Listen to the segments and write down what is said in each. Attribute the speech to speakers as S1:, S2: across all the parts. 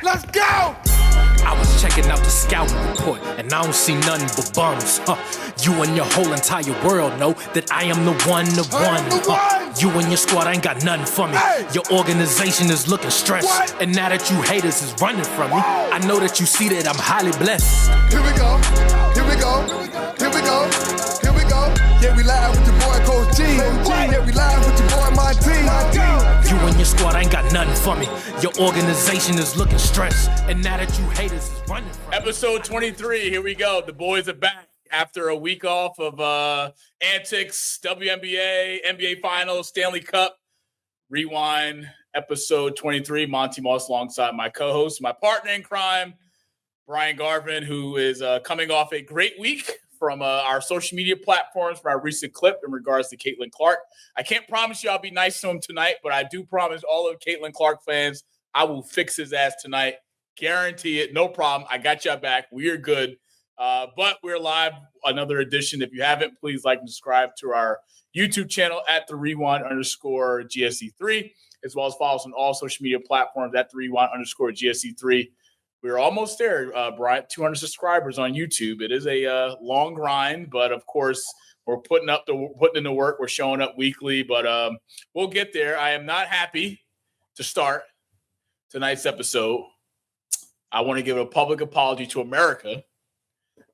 S1: Let's go!
S2: I was checking out the scouting report, and I don't see nothing but bums. You and your whole entire world know that I am the one. You and your squad ain't got nothing for me.
S1: Hey.
S2: Your organization is looking stressed.
S1: What?
S2: And now that you haters is running from me, I know that you see that I'm highly blessed.
S1: Here we go. Here we go. Here we go. Here we go. Yeah, we live with your boy Coach G. Yeah, we live with your boy Monty.
S2: You and your squad ain't got nothing for me. Your organization is looking stressed. And now that you haters is running from me.
S3: Episode 23, here we go. The boys are back after a week off of antics, WNBA, NBA Finals, Stanley Cup. Rewind, episode 23. Monty Moss alongside my co-host, my partner in crime, Bryant Garvin, who is coming off a great week from our social media platforms for our recent clip in regards to Caitlyn Clark. I can't promise you I'll be nice to him tonight, but I do promise all of Caitlyn Clark fans I will fix his ass tonight. Guarantee it. No problem. I got y'all back. We are good. But we're live. Another edition. If you haven't, please like and subscribe to our YouTube channel at @the_GSC3, as well as follow us on all social media platforms at @the_GSC3. We're almost there, Bryant. 200 subscribers on YouTube. It is a long grind, but of course, we're putting in the work. We're showing up weekly, but we'll get there. I am not happy to start tonight's episode. I want to give a public apology to America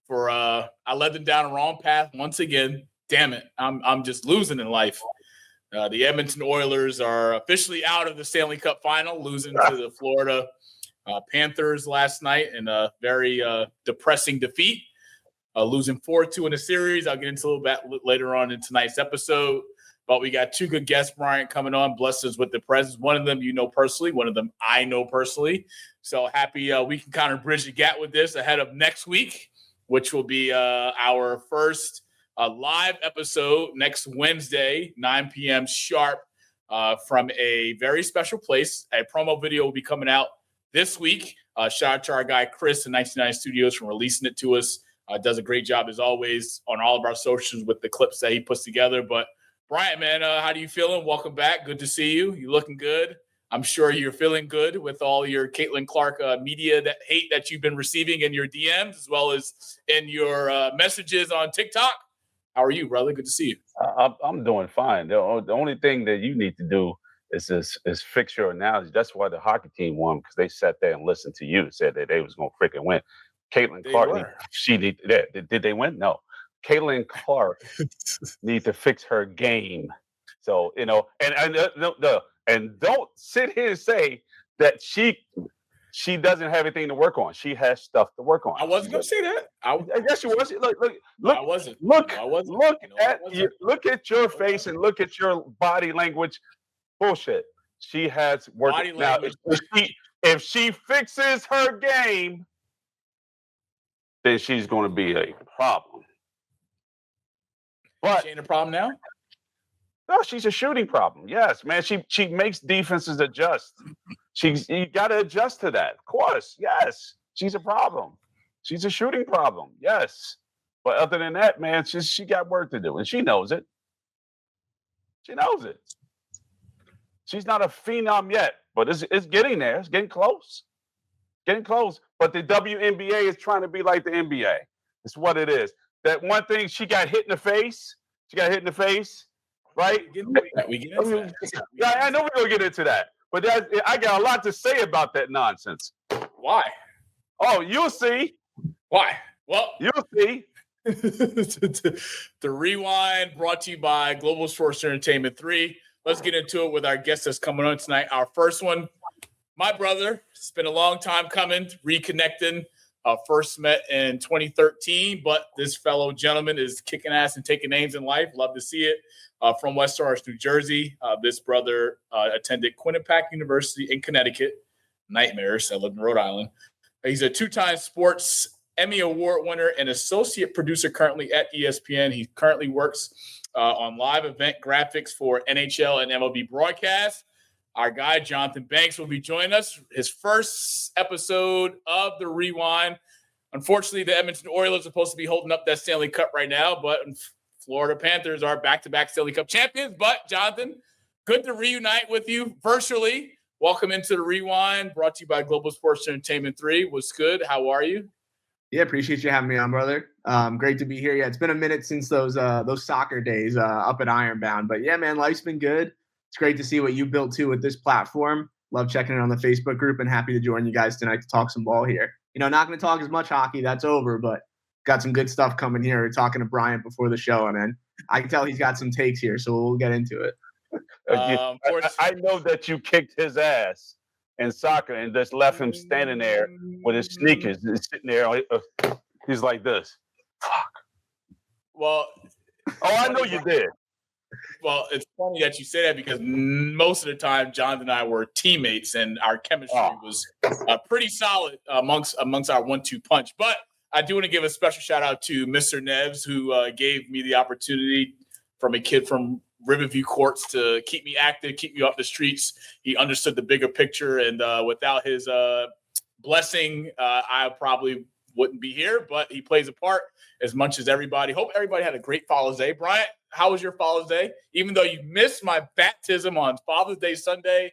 S3: for I led them down a wrong path once again. Damn it, I'm just losing in life. The Edmonton Oilers are officially out of the Stanley Cup Final, losing to the Florida Panthers last night in a very depressing defeat, losing 4-2 in the series. I'll get into a little bit later on in tonight's episode. But we got two good guests, Bryant, coming on, blessed us with the presence. One of them you know personally, one of them I know personally. So happy we can kind of bridge the gap with this ahead of next week, which will be our first live episode next Wednesday, 9 p.m. sharp, from a very special place. A promo video will be coming out this week. Shout out to our guy Chris in 1990 Studios for releasing it to us. Does a great job as always on all of our socials with the clips that he puts together. But Bryant, man, how do you feeling? Welcome back. Good to see you. You looking good. I'm sure you're feeling good with all your Caitlyn Clark media hate that you've been receiving in your DMs as well as in your messages on TikTok. How are you, brother? Good to see you.
S4: I'm doing fine. The only thing that you need to do is fix your analogy. That's why the hockey team won, because they sat there and listened to you, said that they was going to freaking win. Caitlyn Clark, did they win? No. Caitlyn Clark needs to fix her game. So, you know, and don't sit here and say that she doesn't have anything to work on. She has stuff to work on.
S3: I wasn't going to say that.
S4: Yes, she was. Look.
S3: No, I wasn't.
S4: Look at your
S3: No,
S4: face and look at your body language. Bullshit. She has work.
S3: Body
S4: Now,
S3: language.
S4: if she fixes her game, then she's going to be a problem. But
S3: She ain't a problem now?
S4: no, she's a shooting problem. Yes, man. She makes defenses adjust. You got to adjust to that. Of course. Yes. She's a problem. She's a shooting problem. Yes. But other than that, man, she got work to do, and she knows it. She knows it. She's not a phenom yet, but it's getting there. It's getting close. Getting close. But the WNBA is trying to be like the NBA. It's what it is. That one thing, she got hit in the face. Right?
S3: We get into that.
S4: Yeah, I know we're going to get into that. But I got a lot to say about that nonsense.
S3: Why?
S4: Oh, you'll see.
S3: Why? Well,
S4: You'll see.
S3: The Rewind brought to you by Global Sports Entertainment 3. Let's get into it with our guest that's coming on tonight. Our first one, my brother. It's been a long time coming, reconnecting. First met in 2013, but this fellow gentleman is kicking ass and taking names in life. Love to see it. From West Orange, New Jersey. This brother attended Quinnipiac University in Connecticut. Nightmares. I live in Rhode Island. He's a two-time Sports Emmy Award winner and associate producer currently at ESPN. He currently works on live event graphics for NHL and MLB broadcasts. Our guy, Jonathan Banks, will be joining us. His first episode of The Rewind. Unfortunately, the Edmonton Oilers are supposed to be holding up that Stanley Cup right now, but Florida Panthers are back-to-back Stanley Cup champions. But, Jonathan, good to reunite with you virtually. Welcome into the Rewind, brought to you by Global Sports Entertainment 3. What's good? How are you?
S5: Yeah, appreciate you having me on, brother. Great to be here. Yeah, it's been a minute since those soccer days up at Ironbound. But yeah, man, life's been good. It's great to see what you built too with this platform. Love checking it on the Facebook group and happy to join you guys tonight to talk some ball here. Not going to talk as much hockey. That's over, but got some good stuff coming here. We're talking to Bryant before the show, and then I can tell he's got some takes here, so we'll get into it.
S4: I know that you kicked his ass in soccer and just left him standing there with his sneakers and sitting there. He's like this. Fuck.
S3: Well,
S4: I know you did.
S3: Well, it's funny that you say that because most of the time, John and I were teammates, and our chemistry was pretty solid amongst our 1-2 punch. But I do want to give a special shout out to Mr. Neves, who gave me the opportunity from a kid from Riverview Courts to keep me active, keep me off the streets. He understood the bigger picture, and without his blessing, I probably wouldn't be here. But he plays a part as much as everybody. Hope everybody had a great Father's Day. Bryant, how was your Father's Day? Even though you missed my baptism on Father's Day Sunday,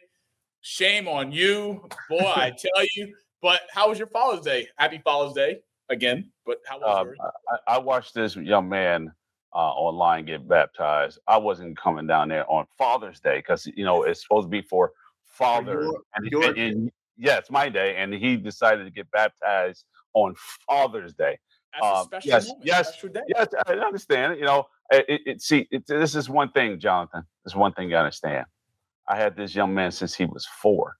S3: shame on you, boy, I tell you. But how was your Father's Day? Happy Father's Day again. But how was yours?
S4: I watched this young man online get baptized. I wasn't coming down there on Father's Day because it's supposed to be for fathers. And yeah, it's my day, and he decided to get baptized on Father's Day.
S3: That's a special moment.
S4: Yes, I understand. This is one thing, Jonathan. This is one thing you understand. I had this young man since he was 4,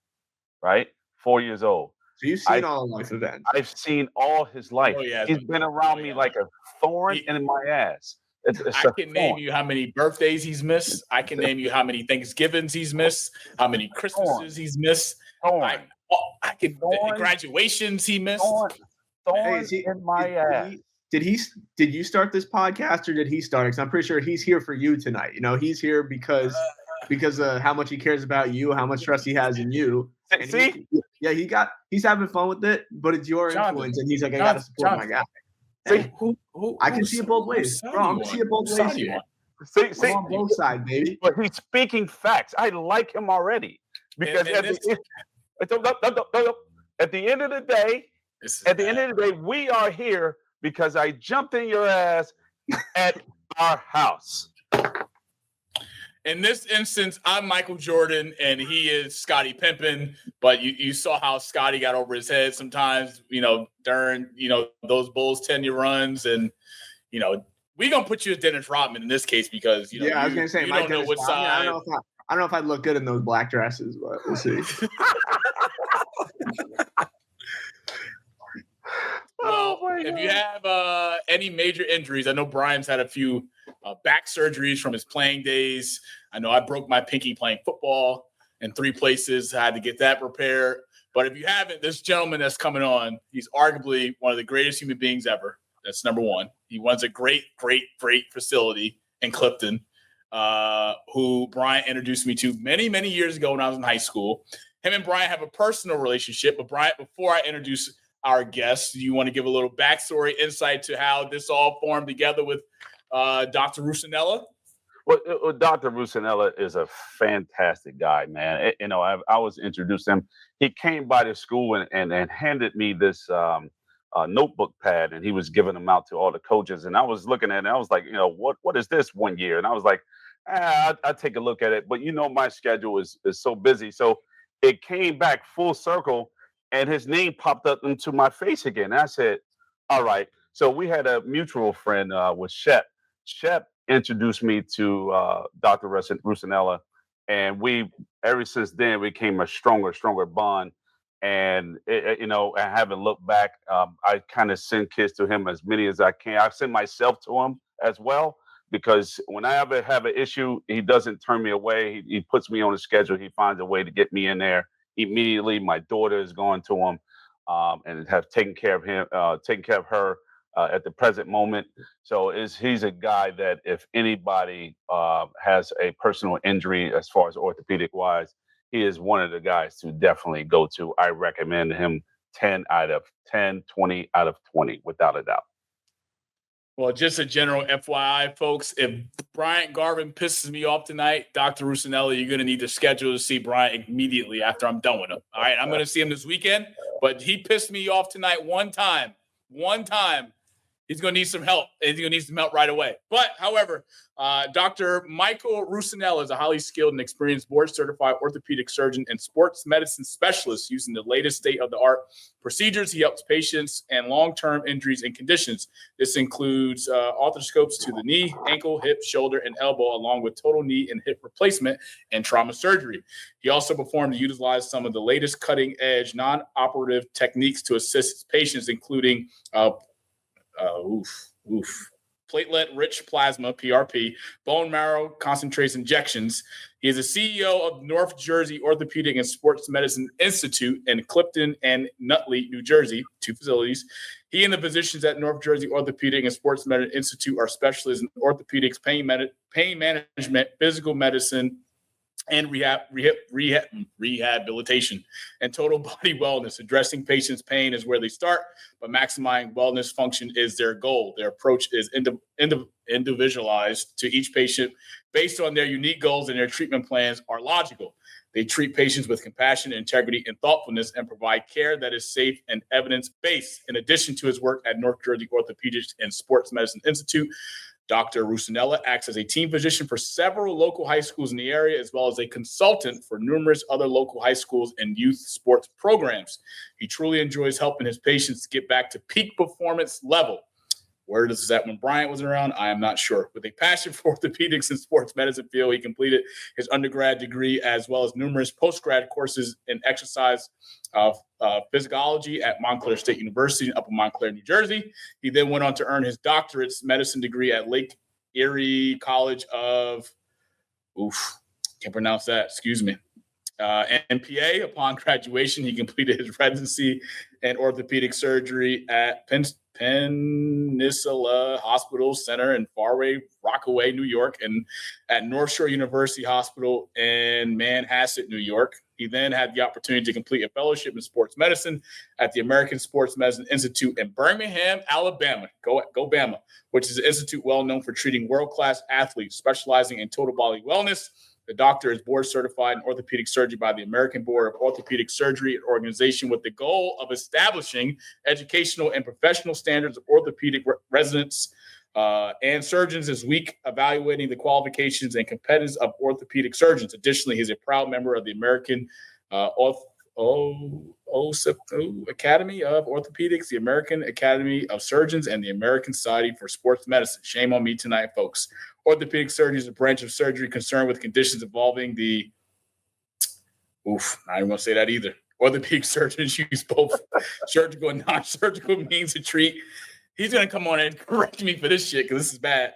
S4: right? 4 years old.
S5: So you've seen all life events.
S4: I've seen all his life.
S3: Oh, yeah.
S4: He's been around me like a thorn in my ass.
S3: I can name you how many birthdays he's missed. I can name you how many Thanksgivings he's missed, how many Christmases he's missed. I can graduations he missed.
S4: Thorn in my ass.
S5: Did you start this podcast or did he start it? Because I'm pretty sure he's here for you tonight. He's here because of how much he cares about you, how much trust he has in you. And
S4: see?
S5: He's having fun with it, but it's your influence, and he's like, I gotta support my guy.
S3: Hey,
S5: I can see it both ways. Bro, I'm gonna see it both ways here.
S4: See,
S5: on both sides, baby.
S4: But he's speaking facts. I like him already. Because at the end of the day, we are here because I jumped in your ass at our house.
S3: In this instance, I'm Michael Jordan, and he is Scottie Pippen. But you saw how Scottie got over his head sometimes, during, those Bulls 10-year runs. And, we're going to put you as Dennis Rodman in this case because,
S5: I was going to say,
S3: you don't know what side.
S5: I don't know if I'd look good in those black dresses, but we'll see.
S3: Well, if you have any major injuries, I know Brian's had a few back surgeries from his playing days. I know I broke my pinky playing football in 3 places. I had to get that repaired. But if you haven't, this gentleman that's coming on, he's arguably one of the greatest human beings ever. That's number one. He runs a great, great, great facility in Clifton, who Bryant introduced me to many, many years ago when I was in high school. Him and Bryant have a personal relationship. But Bryant, before I introduce our guests, you want to give a little backstory, insight to how this all formed together with Dr. Russonella?
S4: Well, Dr. Russonella is a fantastic guy, man. I was introduced to him. He came by the school and handed me this notebook pad, and he was giving them out to all the coaches. And I was looking at it, and I was like, what is this one year? And I was like, I'll take a look at it. But my schedule is so busy. So it came back full circle, and his name popped up into my face again. And I said, all right. So we had a mutual friend with Shep. Shep introduced me to Dr. Russonella, and we, ever since then, became a stronger bond. And I haven't looked back. I kind of send kids to him as many as I can. I send myself to him as well, because when I ever have an issue, he doesn't turn me away. He puts me on a schedule. He finds a way to get me in there immediately. My daughter is going to him and have taken care of her at the present moment. So he's a guy that if anybody has a personal injury as far as orthopedic wise, he is one of the guys to definitely go to. I recommend him 10 out of 10, 20 out of 20, without a doubt.
S3: Well, just a general FYI, folks, if Bryant Garvin pisses me off tonight, Dr. Russonella, you're going to need to schedule to see Bryant immediately after I'm done with him. All right, I'm going to see him this weekend, but he pissed me off tonight one time. He's going to need some help. He's going to need some help right away. But, however, Dr. Michael Russonella is a highly skilled and experienced board-certified orthopedic surgeon and sports medicine specialist using the latest state-of-the-art procedures. He helps patients and long-term injuries and conditions. This includes arthroscopes to the knee, ankle, hip, shoulder, and elbow, along with total knee and hip replacement and trauma surgery. He also performed and utilized some of the latest cutting-edge non-operative techniques to assist his patients, including platelet-rich plasma, PRP, bone marrow concentrates injections. He is the CEO of North Jersey Orthopedic and Sports Medicine Institute in Clifton and Nutley, New Jersey, 2 facilities. He and the physicians at North Jersey Orthopedic and Sports Medicine Institute are specialists in orthopedics, pain management, physical medicine, and rehabilitation and total body wellness. Addressing patients' pain is where they start, but maximizing wellness function is their goal. Their approach is individualized to each patient based on their unique goals, and their treatment plans are logical. They treat patients with compassion, integrity, and thoughtfulness and provide care that is safe and evidence-based. In addition to his work at North Jersey Orthopedics and Sports Medicine Institute, Dr. Russonella acts as a team physician for several local high schools in the area, as well as a consultant for numerous other local high schools and youth sports programs. He truly enjoys helping his patients get back to peak performance level. Where is that when Bryant was around? I am not sure. With a passion for orthopedics and sports medicine field, he completed his undergrad degree as well as numerous postgrad courses in exercise physicality at Montclair State University in Upper Montclair, New Jersey. He then went on to earn his doctorate's medicine degree at Lake Erie College of, can't pronounce that, excuse me. NPA. Upon graduation, he completed his residency in orthopedic surgery at Peninsula Hospital Center in Fairway, Rockaway, New York, and at North Shore University Hospital in Manhasset, New York. He then had the opportunity to complete a fellowship in sports medicine at the American Sports Medicine Institute in Birmingham, Alabama. Go Bama, which is an institute well known for treating world-class athletes, specializing in total body wellness. The doctor is board certified in orthopedic surgery by the American Board of Orthopedic Surgery, an organization with the goal of establishing educational and professional standards of orthopedic residents and surgeons is weak, evaluating the qualifications and competence of orthopedic surgeons. Additionally, he's a proud member of the American Academy of Orthopedics, the American Academy of Surgeons, and the American Society for Sports Medicine. Shame on me tonight, folks. Orthopedic surgery is a branch of surgery concerned with conditions involving the I don't want to say that either. Orthopedic surgeons use both surgical and non-surgical means to treat. He's going to come on and correct me for this shit because this is bad.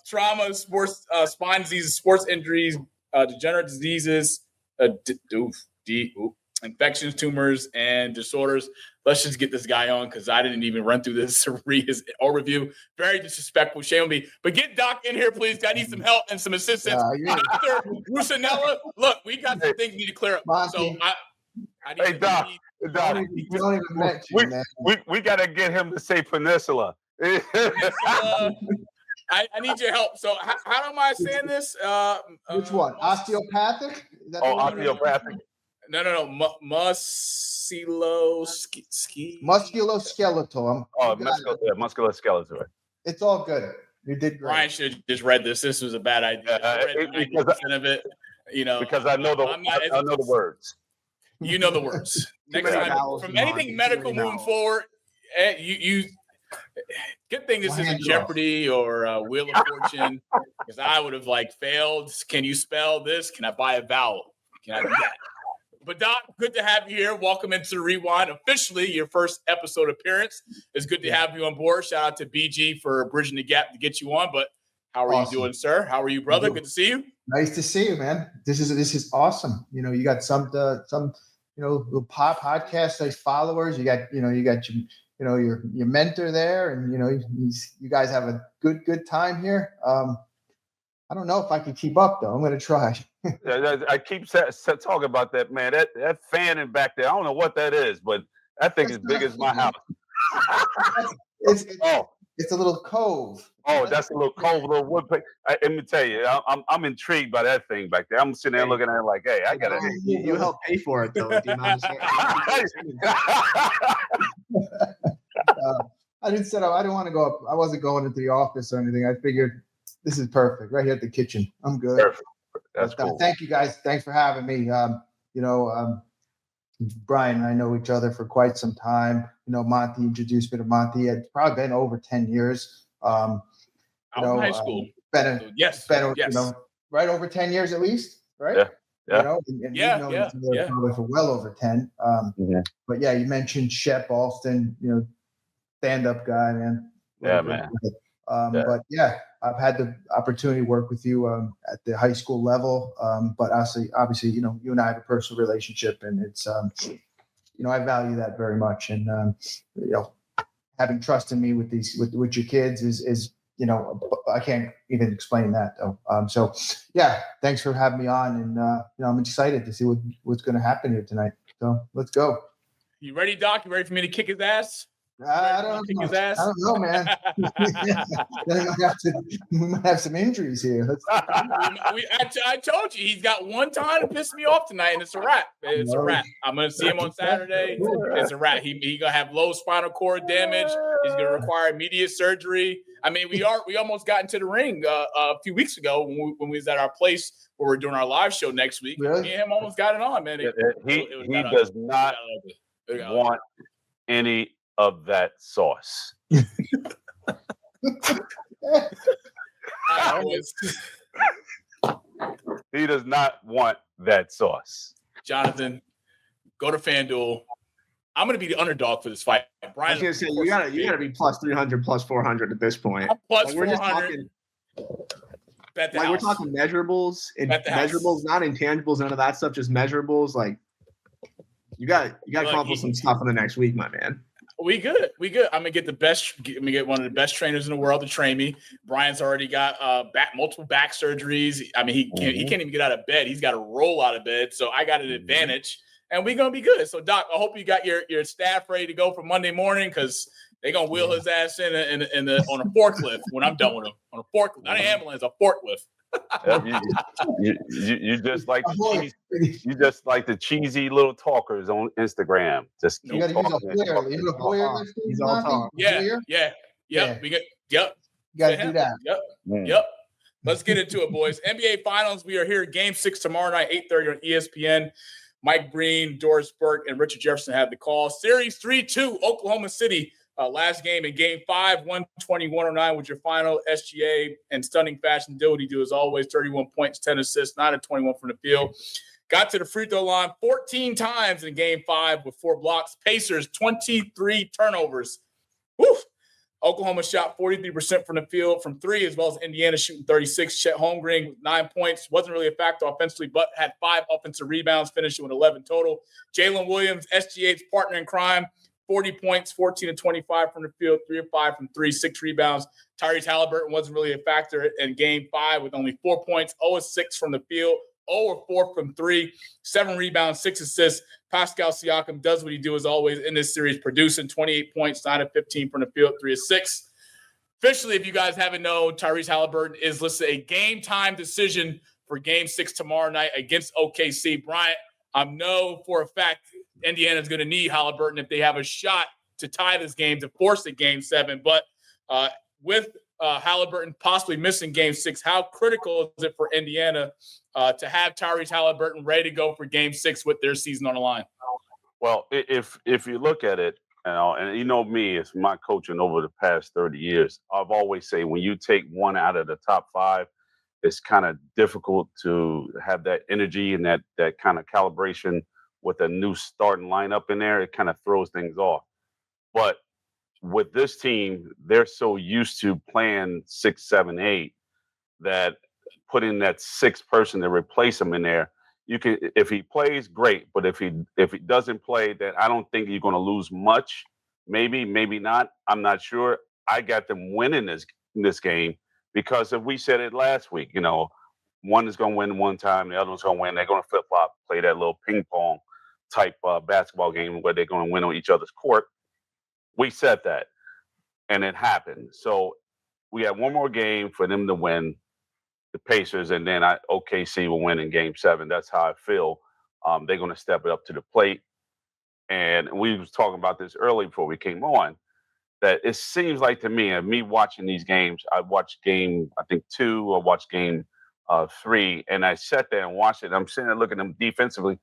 S3: Trauma, sports, spine diseases, sports injuries, degenerative diseases, infections, tumors, and disorders. Let's just get this guy on because I didn't even run through this to read his overview. Very disrespectful. Shame on me. But get Doc in here, please. I need some help and some assistance. Dr. Russonella, look, we got some things we need to clear up.
S5: Monty.
S3: So I need
S4: Hey, Doc. Doc, we got to get him to say Peninsula.
S3: I need your help. So how am I saying this?
S5: Which one? Osteopathic? Is that the one?
S4: Osteopathic.
S3: No.
S5: Musculoskeletal.
S4: Musculoskeletal.
S5: It's all good. You did great.
S3: Brian should have just read this. This was a bad idea. I read 90% of it.
S4: Because I know the words.
S3: You know the words. Next time, from anything medical moving forward, you good thing this isn't Jeopardy or Wheel of Fortune, because I would have failed. Can you spell this? Can I buy a vowel? Can I do that? But Doc, good to have you here. Welcome into the Rewind. Officially, your first episode appearance. It's good to have you on board. Shout out to BG for bridging the gap to get you on. But how are you doing, sir? How are you, brother? Good to see you.
S5: Nice to see you, man. This is awesome. You got some little podcast size followers. You got your mentor there, and you guys have a good time here. I don't know if I can keep up though. I'm going to try.
S4: I keep talking about that, man. That fan in back there. I don't know what that is, but that thing is big as my house.
S5: It's
S6: It's a little cove.
S4: Oh, that's a little cove, little wood. Let me tell you, I'm intrigued by that thing back there. I'm sitting there looking at it like, hey, I got it.
S5: You helped pay for it though. With the amount of
S6: I didn't set up. I didn't want to go up. I wasn't going into the office or anything. I figured this is perfect right here at the kitchen. I'm good.
S4: Perfect. That's
S6: But,
S4: cool.
S6: thank you guys. Thanks for having me. Brian and I know each other for quite some time. Monty introduced me to Monty. It's probably been over 10 years.
S3: I was in high school.
S6: Yes. Right over 10 years at least, right?
S4: Yeah.
S6: And we've known each other probably for well over 10. But yeah, you mentioned Shep Alston, stand-up guy, man.
S4: Yeah, man.
S6: But yeah, I've had the opportunity to work with you at the high school level. But obviously, you and I have a personal relationship, and it's, I value that very much. And having trust in me with with your kids is I can't even explain that though. So yeah, thanks for having me on, and I'm excited to see what's going to happen here tonight. So let's go.
S3: You ready, Doc? You ready for me to kick his ass?
S6: I don't know, man. We might have some injuries here.
S3: I told you he's got one time to piss me off tonight, and it's a wrap. It's a wrap. I'm gonna see him on Saturday. It's a wrap. He gonna have low spinal cord damage. He's gonna require immediate surgery. I mean, we almost got into the ring a few weeks ago when we was at our place where we're doing our live show next week.
S6: Really?
S3: Me and him almost got it on, man.
S4: He does not want any of that sauce. He does not want that sauce.
S3: Jonathan, go to FanDuel. I'm going to be the underdog for this fight. Brian,
S5: I was going to say, you gotta be plus 300, plus 400 at this point.
S3: I'm plus
S5: like,
S3: 400.
S5: We're talking measurables, and measurables, not intangibles, none of that stuff, just measurables. Like, you got to come up with some stuff in the next week, my man.
S3: We good. I'm gonna get one of the best trainers in the world to train me. Brian's already got multiple back surgeries. I mean, he can't even get out of bed. He's got to roll out of bed. So I got an advantage, and we're gonna be good. So Doc, I hope you got your staff ready to go for Monday morning, because they're gonna wheel his ass in on a forklift when I'm done with him. On a forklift, not an ambulance, a forklift.
S4: You just like the cheesy little talkers on Instagram. Just keep talking.
S5: He's all talk.
S3: Yeah. We get. Yep.
S6: You got to do that.
S3: Yep. Let's get into it, boys. NBA Finals. We are here. Game 6 tomorrow night, 8:30 on ESPN. Mike Breen, Doris Burke, and Richard Jefferson have the call. Series 3-2, Oklahoma City. Last game in Game 5, 120-109 with your final. SGA in stunning fashion did what he do as always, 31 points, 10 assists, 9 of 21 from the field. Got to the free throw line 14 times in Game 5 with 4 blocks. Pacers, 23 turnovers. Woo! Oklahoma shot 43% from the field from 3, as well as Indiana shooting 36. Chet Holmgren with 9 points. Wasn't really a factor offensively, but had 5 offensive rebounds, finishing with 11 total. Jalen Williams, SGA's partner in crime, 40 points, 14 of 25 from the field, 3 of 5 from 3, 6 rebounds. Tyrese Halliburton wasn't really a factor in Game 5 with only 4 points, 0 of 6 from the field, 0 of 4 from 3, 7 rebounds, 6 assists. Pascal Siakam does what he do as always in this series, producing 28 points, 9 of 15 from the field, 3 of 6. Officially, if you guys haven't known, Tyrese Halliburton is listed a game-time decision for Game 6 tomorrow night against OKC. Bryant, I know for a fact Indiana's going to need Halliburton if they have a shot to tie this game, to force a Game 7. But with Halliburton possibly missing Game 6, how critical is it for Indiana to have Tyrese Halliburton ready to go for Game 6 with their season on the line?
S4: Well, if you look at it, and you know me, it's my coaching over the past 30 years. I've always say when you take one out of the top 5, it's kind of difficult to have that energy and that kind of calibration with a new starting lineup in there. It kind of throws things off. But with this team, they're so used to playing 6, 7, 8 that putting that 6th person to replace him in there, you can, if he plays, great. But if he doesn't play, then I don't think you're going to lose much. Maybe not. I'm not sure. I got them winning this game because if we said it last week, one is going to win one time, the other one's going to win. They're going to flip flop, play that little ping pong type basketball game where they're going to win on each other's court. We said that. and it happened. So we had one more game for them to win, the Pacers, and then OKC will win in Game 7. That's how I feel. They're going to step it up to the plate. And we was talking about this early before we came on, that it seems like to me, and me watching these games, I watched game, I think 2, or watched game 3, and I sat there and watched it. I'm sitting there looking at them defensively.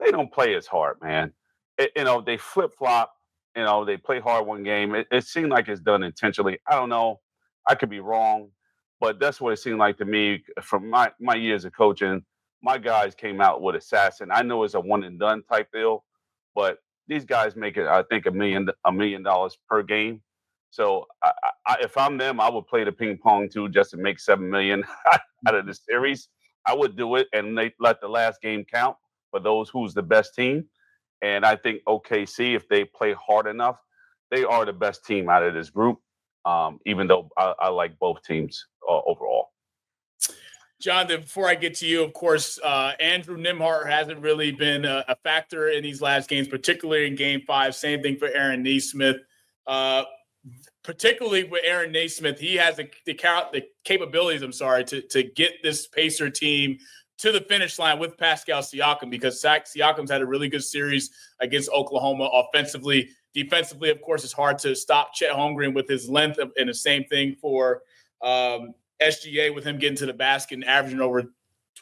S4: They don't play as hard, man. They flip-flop. They play hard one game. It seemed like it's done intentionally. I don't know. I could be wrong, but that's what it seemed like to me from my years of coaching. My guys came out with assassin. I know it's a one-and-done type deal, but these guys make it, I think, $1 million per game. So if I'm them, I would play the ping pong too, just to make $7 million out of the series. I would do it, and they let the last game count for those who's the best team. And I think OKC, if they play hard enough, they are the best team out of this group. Even though I like both teams overall.
S3: Jonathan, before I get to you, of course, Andrew Nembhard hasn't really been a factor in these last games, particularly in Game 5. Same thing for Aaron Nesmith. Particularly with Aaron Nesmith, he has the capabilities, to get this Pacer team to the finish line with Pascal Siakam, because Siakam's had a really good series against Oklahoma offensively. Defensively, of course, it's hard to stop Chet Holmgren with his length, and the same thing for SGA with him getting to the basket and averaging over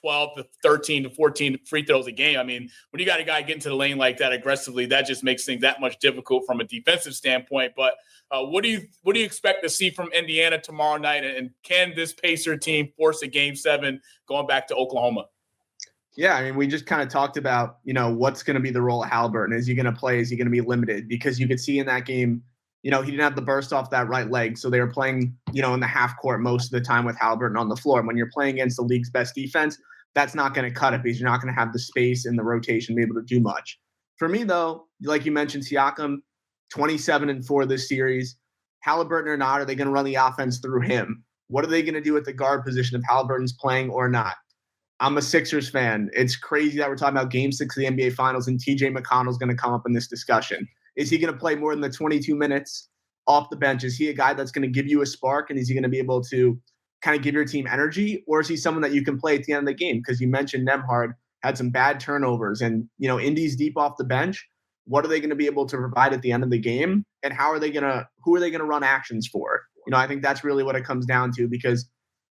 S3: 12 to 13 to 14 free throws a game. I mean, when you got a guy getting to the lane like that aggressively, that just makes things that much difficult from a defensive standpoint. But what do you expect to see from Indiana tomorrow night? And can this Pacer team force a Game 7 going back to Oklahoma?
S5: Yeah, I mean, we just kind of talked about, what's going to be the role of Halliburton. Is he going to play? Is he going to be limited? Because you could see in that game, he didn't have the burst off that right leg. So they were playing, in the half court most of the time with Halliburton on the floor. And when you're playing against the league's best defense, that's not going to cut it, because you're not going to have the space in the rotation to be able to do much. For me, though, like you mentioned, Siakam, 27-4 this series. Halliburton or not, are they going to run the offense through him? What are they going to do at the guard position if Halliburton's playing or not? I'm a Sixers fan. It's crazy that we're talking about Game 6 of the NBA Finals and TJ McConnell's going to come up in this discussion. Is he going to play more than the 22 minutes off the bench? Is he a guy that's going to give you a spark, and is he going to be able to kind of give your team energy? Or is he someone that you can play at the end of the game? Because you mentioned Nembhard had some bad turnovers, and, Indy's deep off the bench. What are they going to be able to provide at the end of the game? And who are they going to run actions for? I think that's really what it comes down to, because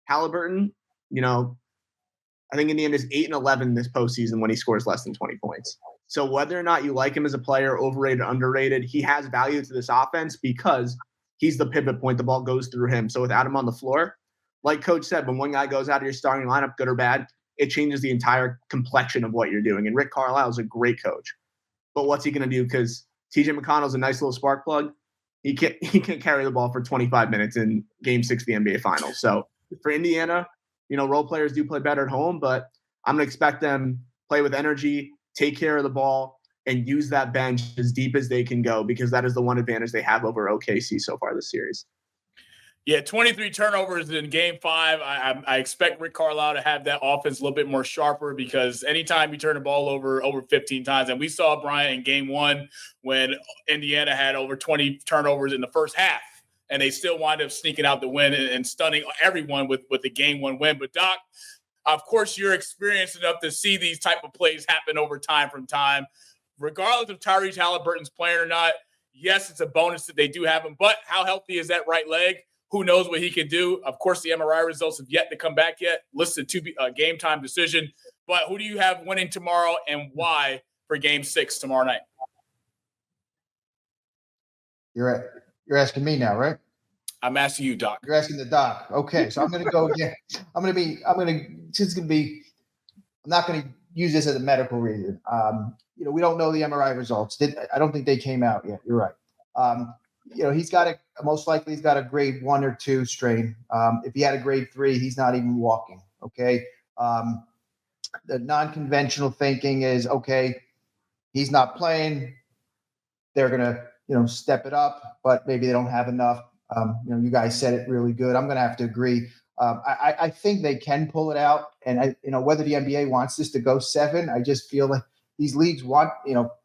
S5: Halliburton, I think Indiana's 8-11 this postseason when he scores less than 20 points. So whether or not you like him as a player, overrated, underrated, he has value to this offense because he's the pivot point. The ball goes through him. So without him on the floor, like Coach said, when one guy goes out of your starting lineup, good or bad, it changes the entire complexion of what you're doing. And Rick Carlisle is a great coach. But what's he going to do? Because TJ McConnell's a nice little spark plug. He can't carry the ball for 25 minutes in Game 6 of the NBA Finals. So for Indiana, role players do play better at home, but I'm going to expect them play with energy, take care of the ball, and use that bench as deep as they can go, because that is the one advantage they have over OKC so far this series.
S3: Yeah, 23 turnovers in Game 5. I expect Rick Carlisle to have that offense a little bit more sharper, because anytime you turn the ball over 15 times, and we saw Bryant in Game 1 when Indiana had over 20 turnovers in the first half, and they still wind up sneaking out the win and stunning everyone with the Game 1 win. But, Doc, of course, you're experienced enough to see these type of plays happen over time from time. Regardless of Tyrese Halliburton's playing or not, yes, it's a bonus that they do have him. But how healthy is that right leg? Who knows what he can do? Of course, the MRI results have yet to come back yet. Listed to be a game time decision. But who do you have winning tomorrow, and why for Game 6 tomorrow night?
S6: You're asking me now, right?
S3: I'm asking you, Doc.
S6: You're asking the Doc. Okay, so I'm going to go again. I'm not going to use this as a medical reason. We don't know the MRI results. I don't think they came out yet. You're right. He's most likely got a grade 1 or 2 strain. If he had a grade 3, he's not even walking. Okay. The non-conventional thinking is, okay, he's not playing. They're going to, step it up, but maybe they don't have enough. You guys said it really good. I'm going to have to agree. I think they can pull it out. And whether the NBA wants this to go 7, I just feel like these leagues want,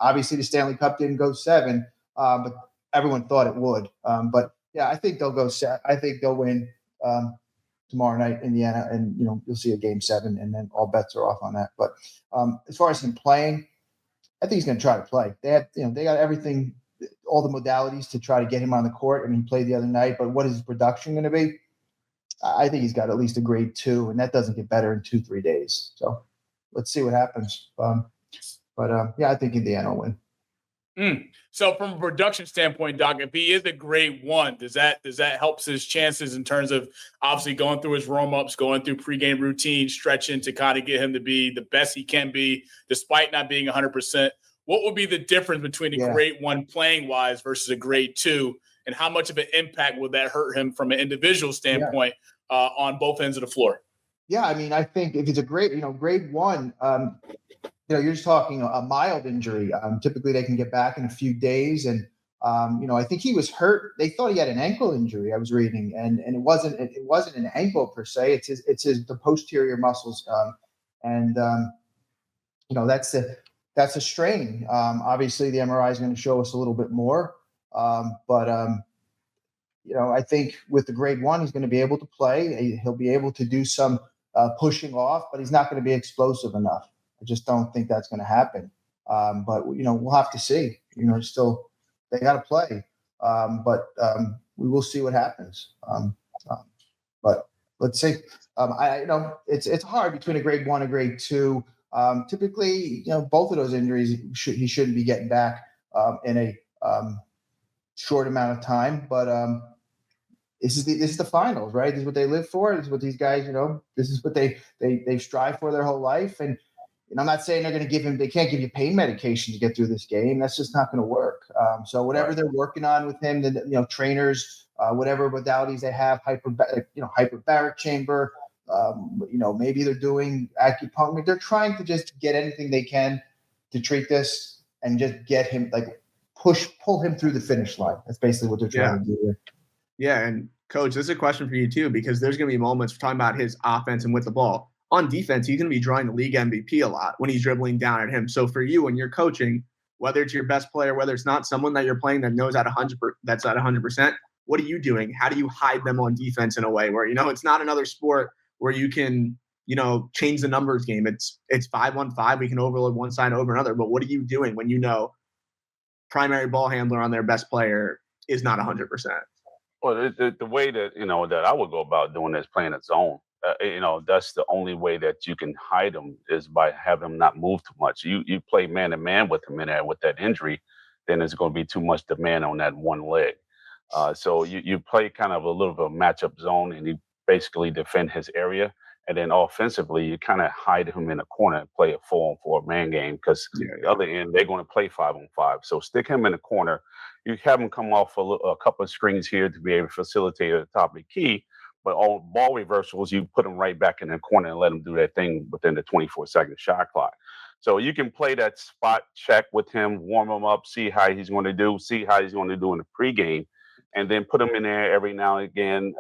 S6: obviously the Stanley Cup didn't go 7, but everyone thought it would. But yeah, I think they'll go set. I think they'll win tomorrow night, Indiana, and you'll see a game 7, and then all bets are off on that. But as far as him playing, I think he's going to try to play. They have, they got everything, all the modalities to try to get him on the court. I mean, he played the other night, but what is his production going to be? I think he's got at least a grade 2, and that doesn't get better in 2-3 days. So let's see what happens. Yeah, I think Indiana will win.
S3: So from a production standpoint, Doc, if he is a grade 1, does that helps his chances in terms of obviously going through his warm-ups, going through pregame routine, stretching to kind of get him to be the best he can be, despite not being 100%? What would be the difference between a grade 1 playing-wise versus a grade 2, and how much of an impact would that hurt him from an individual standpoint on both ends of the floor?
S6: Yeah, I mean, I think if it's a grade 1, you're just talking a mild injury. Typically, they can get back in a few days. And, I think he was hurt. They thought he had an ankle injury, I was reading. And it wasn't an ankle per se. It's the posterior muscles. That's a strain. Obviously, the MRI is going to show us a little bit more. I think with the grade 1, he's going to be able to play. He'll be able to do some pushing off, but he's not going to be explosive enough. I just don't think that's going to happen. But we'll have to see. Still they got to play. We will see what happens. But let's see. It's hard between a grade 1 and grade 2. Typically, both of those injuries he shouldn't be getting back in a short amount of time. But this is the finals, right? This is what they live for. This is what these guys, this is what they strive for their whole life. And I'm not saying they're going to they can't give you pain medication to get through this game. That's just not going to work. So whatever they're working on with him, the trainers, whatever modalities they have, hyperbaric chamber, maybe they're doing acupuncture. They're trying to just get anything they can to treat this and just get him, pull him through the finish line. That's basically what they're trying to do here.
S5: Yeah, and Coach, this is a question for you too, because there's going to be moments we're talking about his offense and with the ball. On defense, he's going to be drawing the league MVP a lot when he's dribbling down at him. So for you, when you're coaching, whether it's your best player, whether it's not someone that you're playing that knows that's at 100%, what are you doing? How do you hide them on defense in a way where, it's not another sport where you can, change the numbers game. It's 5-on-5. We can overload one side over another. But what are you doing when primary ball handler on their best player is not 100%?
S4: Well, the way that, that I would go about doing is playing a zone. That's the only way that you can hide them is by having them not move too much. You play man-to-man with him in there with that injury, then it's going to be too much demand on that one leg. So you play kind of a little bit of matchup zone, and you basically defend his area. And then offensively, you kind of hide him in a corner and play a 4-on-4 man game because the other end, they're going to play 5-on-5. So stick him in the corner. You have him come off a couple of screens here to be able to facilitate at the top of the key. But all ball reversals, you put them right back in the corner and let them do that thing within the 24-second shot clock. So you can play that spot check with him, warm him up, see how he's going to do, see how he's going to do in the pregame, and then put him in there every now and again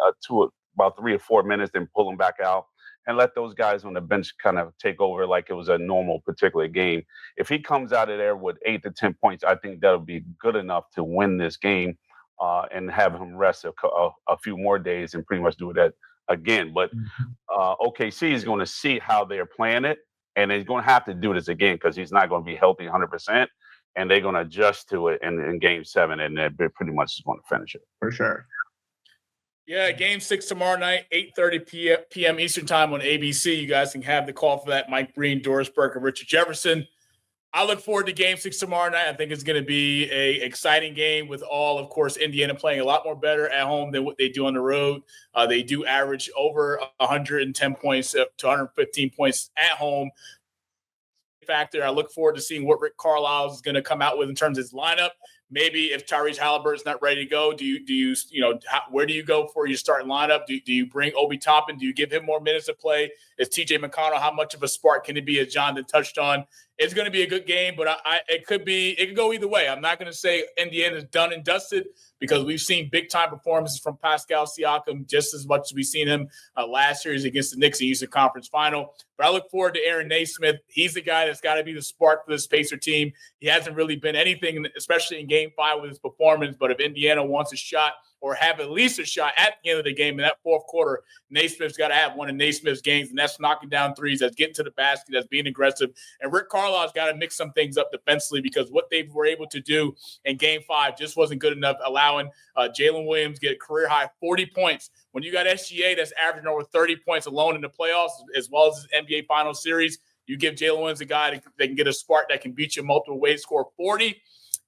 S4: about 3 or 4 minutes, then pull him back out and let those guys on the bench kind of take over like it was a normal particular game. If he comes out of there with 8 to 10 points, I think that'll be good enough to win this game. And have him rest a few more days and pretty much do that again. But OKC is going to see how they're playing it, and they're going to have to do this again because he's not going to be healthy 100%, and they're going to adjust to it in Game 7, and they're pretty much just going to finish it.
S5: For sure.
S3: Yeah, Game 6 tomorrow night, 8:30 p.m. Eastern Time on ABC. You guys can have the call for that. Mike Breen, Doris Burke, and Richard Jefferson. I look forward to Game 6 tomorrow night. I think it's going to be an exciting game with all, of course, Indiana playing a lot more better at home than what they do on the road. They do average over 110 points to 115 points at home. Factor. I look forward to seeing what Rick Carlisle is going to come out with in terms of his lineup. Maybe if Tyrese Halliburton's not ready to go, where do you go for your starting lineup? Do you bring Obi Toppin? Do you give him more minutes to play? Is TJ McConnell, how much of a spark can it be, as Jonathan touched on? It's going to be a good game, but it could go either way. I'm not going to say Indiana's done and dusted because we've seen big-time performances from Pascal Siakam just as much as we've seen him last series against the Knicks in the Eastern Conference Final. But I look forward to Aaron Naismith. He's the guy that's got to be the spark for this Pacer team. He hasn't really been anything, especially in Game Game 5 with his performance, but if Indiana wants a shot or have at least a shot at the end of the game in that fourth quarter, Naismith's got to have one of Naismith's games, and that's knocking down threes, that's getting to the basket, that's being aggressive. And Rick Carlisle's got to mix some things up defensively because what they were able to do in Game 5 just wasn't good enough, allowing Jalen Williams get a career-high 40 points. When you got SGA that's averaging over 30 points alone in the playoffs, as well as the NBA Finals series, you give Jalen Williams a guy that can get a spark that can beat you multiple ways, score 40.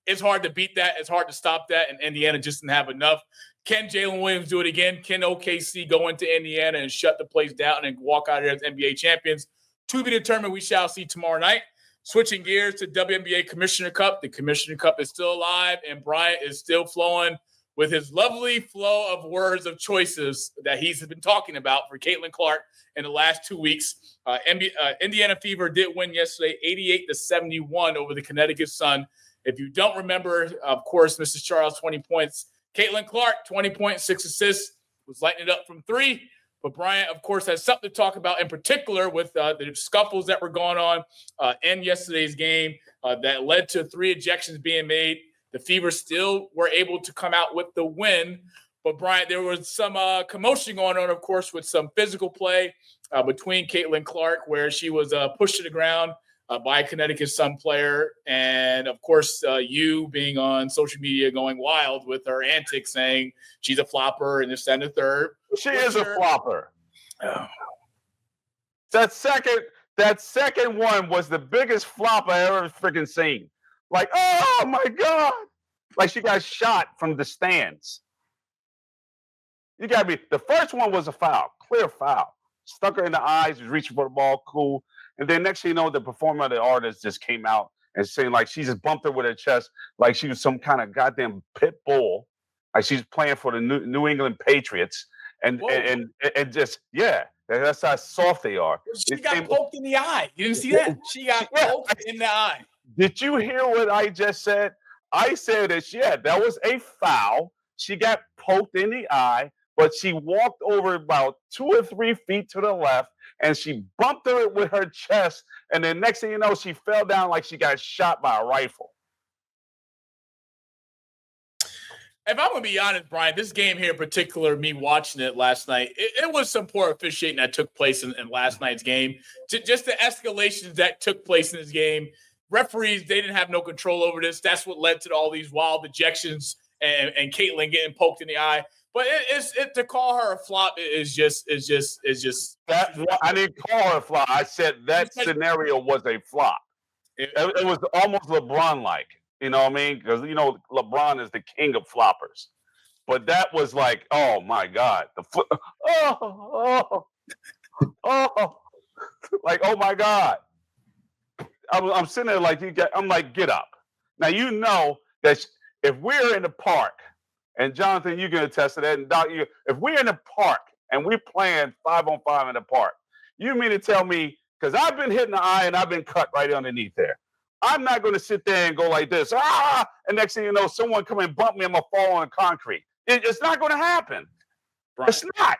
S3: It's hard to beat that. It's hard to stop that, and Indiana just didn't have enough. Can Jalen Williams do it again? Can OKC go into Indiana and shut the place down and walk out here as NBA champions? To be determined, we shall see tomorrow night. Switching gears to WNBA Commissioner Cup. The Commissioner Cup is still alive, and Bryant is still flowing with his lovely flow of words of choices that he's been talking about for Kaitlyn Clark in the last 2 weeks. Indiana Fever did win yesterday, 88-71 over the Connecticut Sun. If you don't remember, of course, Mrs. Charles, 20 points. Kaitlyn Clark, 20 points, 6 assists, was lighting it up from 3. But Bryant, of course, has something to talk about in particular with the scuffles that were going on in yesterday's game that led to 3 ejections being made. The Fever still were able to come out with the win. But, Bryant, there was some commotion going on, of course, with some physical play between Kaitlyn Clark, where she was pushed to the ground by a Connecticut Sun player. And, of course, you being on social media going wild with her antics saying she's a flopper and this and the third.
S4: She is a flopper. Oh. That second one was the biggest flop I ever freaking seen. Like, oh, my God. Like she got shot from the stands. You got to be – the first one was a foul, clear foul. Stuck her in the eyes, was reaching for the ball, cool. And then next thing you know, the performer, the artist just came out and saying like she just bumped her with her chest like she was some kind of goddamn pit bull. Like she's playing for the New England Patriots. And just, yeah, that's how soft they are.
S3: She got poked in the eye. You didn't see that? She got poked in the eye.
S4: Did you hear what I just said? I said that, that was a foul. She got poked in the eye, but she walked over about 2 or 3 feet to the left, and she bumped her with her chest, and then next thing you know, she fell down like she got shot by a rifle.
S3: If I'm going to be honest, Brian, this game here in particular, me watching it last night, it was some poor officiating that took place in last night's game. Just the escalations that took place in this game. Referees, they didn't have no control over this. That's what led to all these wild ejections and Kaitlyn getting poked in the eye. But to call her a flop is just
S4: that. I didn't call her a flop. I said that scenario was a flop. It was almost LeBron-like. You know what I mean? Because, LeBron is the king of floppers. But that was like, oh, my God. Like, oh, my God. I'm sitting there like, I'm like, get up. Now, you know that if we're in the park, and Jonathan, you can attest to that, and Doc, if we're in the park and we're playing 5-on-5 in the park, you mean to tell me, because I've been hit in the eye and I've been cut right underneath there. I'm not going to sit there and go like this, and next thing you know, someone come and bump me, I'm going to fall on concrete. It's not going to happen. Right. It's not.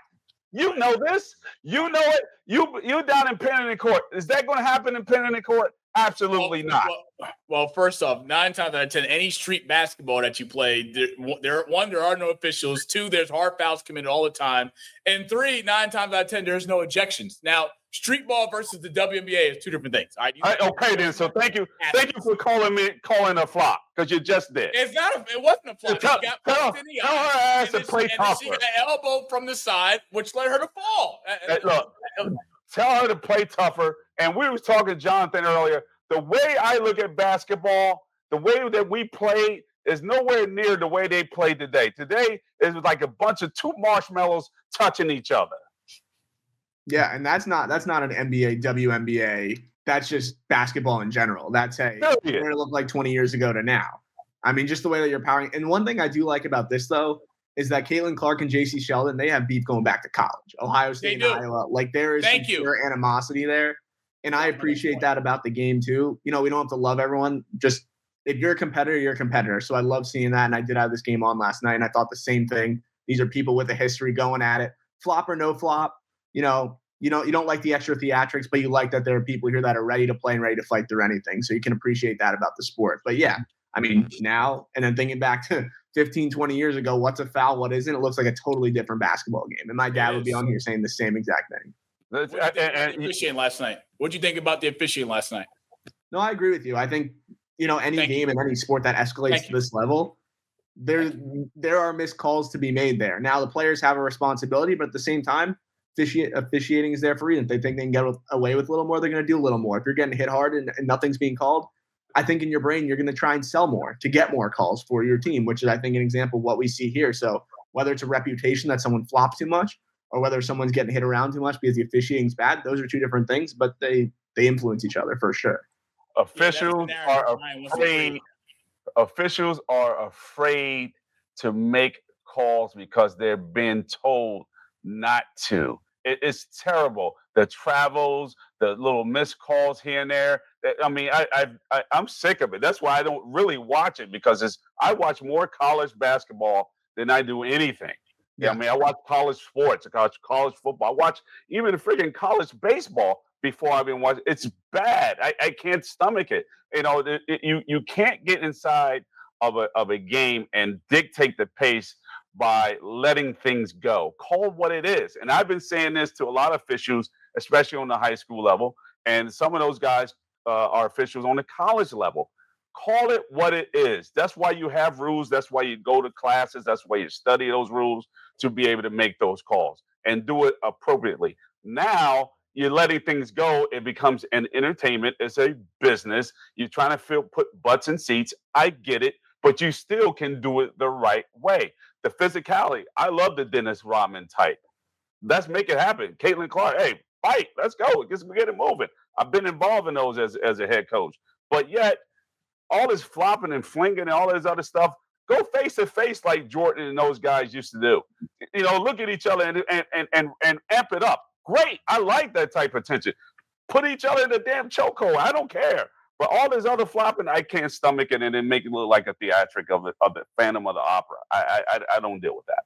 S4: You know this. You know it. You down in Pennington Court. Is that going to happen in Pennington Court? Absolutely not.
S3: Well, first off, 9 times out of 10, any street basketball that you play, there are no officials. 2, there's hard fouls committed all the time. And 3, 9 times out of 10, there's no ejections. Now, street ball versus the WNBA is 2 different things. All right,
S4: okay, then. So thank you for calling a flop, because you just did.
S3: It wasn't a flop. She got poked in the eye.
S4: Tell her ass to play tougher.
S3: She got an elbow from the side, which led her to fall.
S4: Look, tell her to play tougher. And we was talking to Jonathan earlier. The way I look at basketball, the way that we play is nowhere near the way they play today. Today is like a bunch of 2 marshmallows touching each other.
S5: Yeah, and that's not an NBA, WNBA. That's just basketball in general. That's what it looked like 20 years ago to now. I mean, just the way that you're powering. And one thing I do like about this, though, is that Kaitlyn Clark and J.C. Sheldon, they have beef going back to college. Ohio State and Iowa. Like, there is pure animosity there. And I appreciate that about the game, too. We don't have to love everyone. Just if you're a competitor, you're a competitor. So I love seeing that. And I did have this game on last night, and I thought the same thing. These are people with a history going at it. Flop or no flop, you don't like the extra theatrics, but you like that there are people here that are ready to play and ready to fight through anything. So you can appreciate that about the sport. But, yeah, I mean, now, and then thinking back to 15, 20 years ago, what's a foul, what isn't, it looks like a totally different basketball game. And my dad would be on here saying the same exact thing.
S3: What did you think about the officiating last night? What did you think about the officiating last night?
S5: No, I agree with you. I think, any game in any sport that escalates to this level, there are missed calls to be made there. Now, the players have a responsibility, but at the same time, officiating is there for a reason. If they think they can get away with a little more, they're going to do a little more. If you're getting hit hard and nothing's being called, I think in your brain, you're going to try and sell more to get more calls for your team, which is, I think, an example of what we see here. So whether it's a reputation that someone flops too much or whether someone's getting hit around too much because the officiating's bad, those are two different things, but they influence each other for sure.
S4: Officials are afraid to make calls because they're being told not to. It's terrible. The travels, the little missed calls here and there. I mean, I'm sick of it. That's why I don't really watch it, because I watch more college basketball than I do anything. Yeah. I mean, I watch college sports, I watch college football, I watch even the freaking college baseball before I've been watching. It's bad. I can't stomach it. You can't get inside of a game and dictate the pace by letting things go. Call what it is. And I've been saying this to a lot of officials, especially on the high school level, and some of those guys are officials on the college level. Call it what it is. That's why you have rules. That's why you go to classes. That's why you study those rules to be able to make those calls and do it appropriately. Now you're letting things go. It becomes an entertainment. It's a business. You're trying to put butts in seats. I get it, but you still can do it the right way. The physicality. I love the Dennis Rodman type. Let's make it happen. Caitlyn Clark, hey, fight. Let's go. Get it moving. I've been involved in those as a head coach. But yet, all this flopping and flinging and all this other stuff, go face to face like Jordan and those guys used to do. Look at each other and amp it up. Great. I like that type of tension. Put each other in the damn chokehold. I don't care. But all this other flopping, I can't stomach it and then make it look like a theatric of the Phantom of the Opera. I don't deal with that.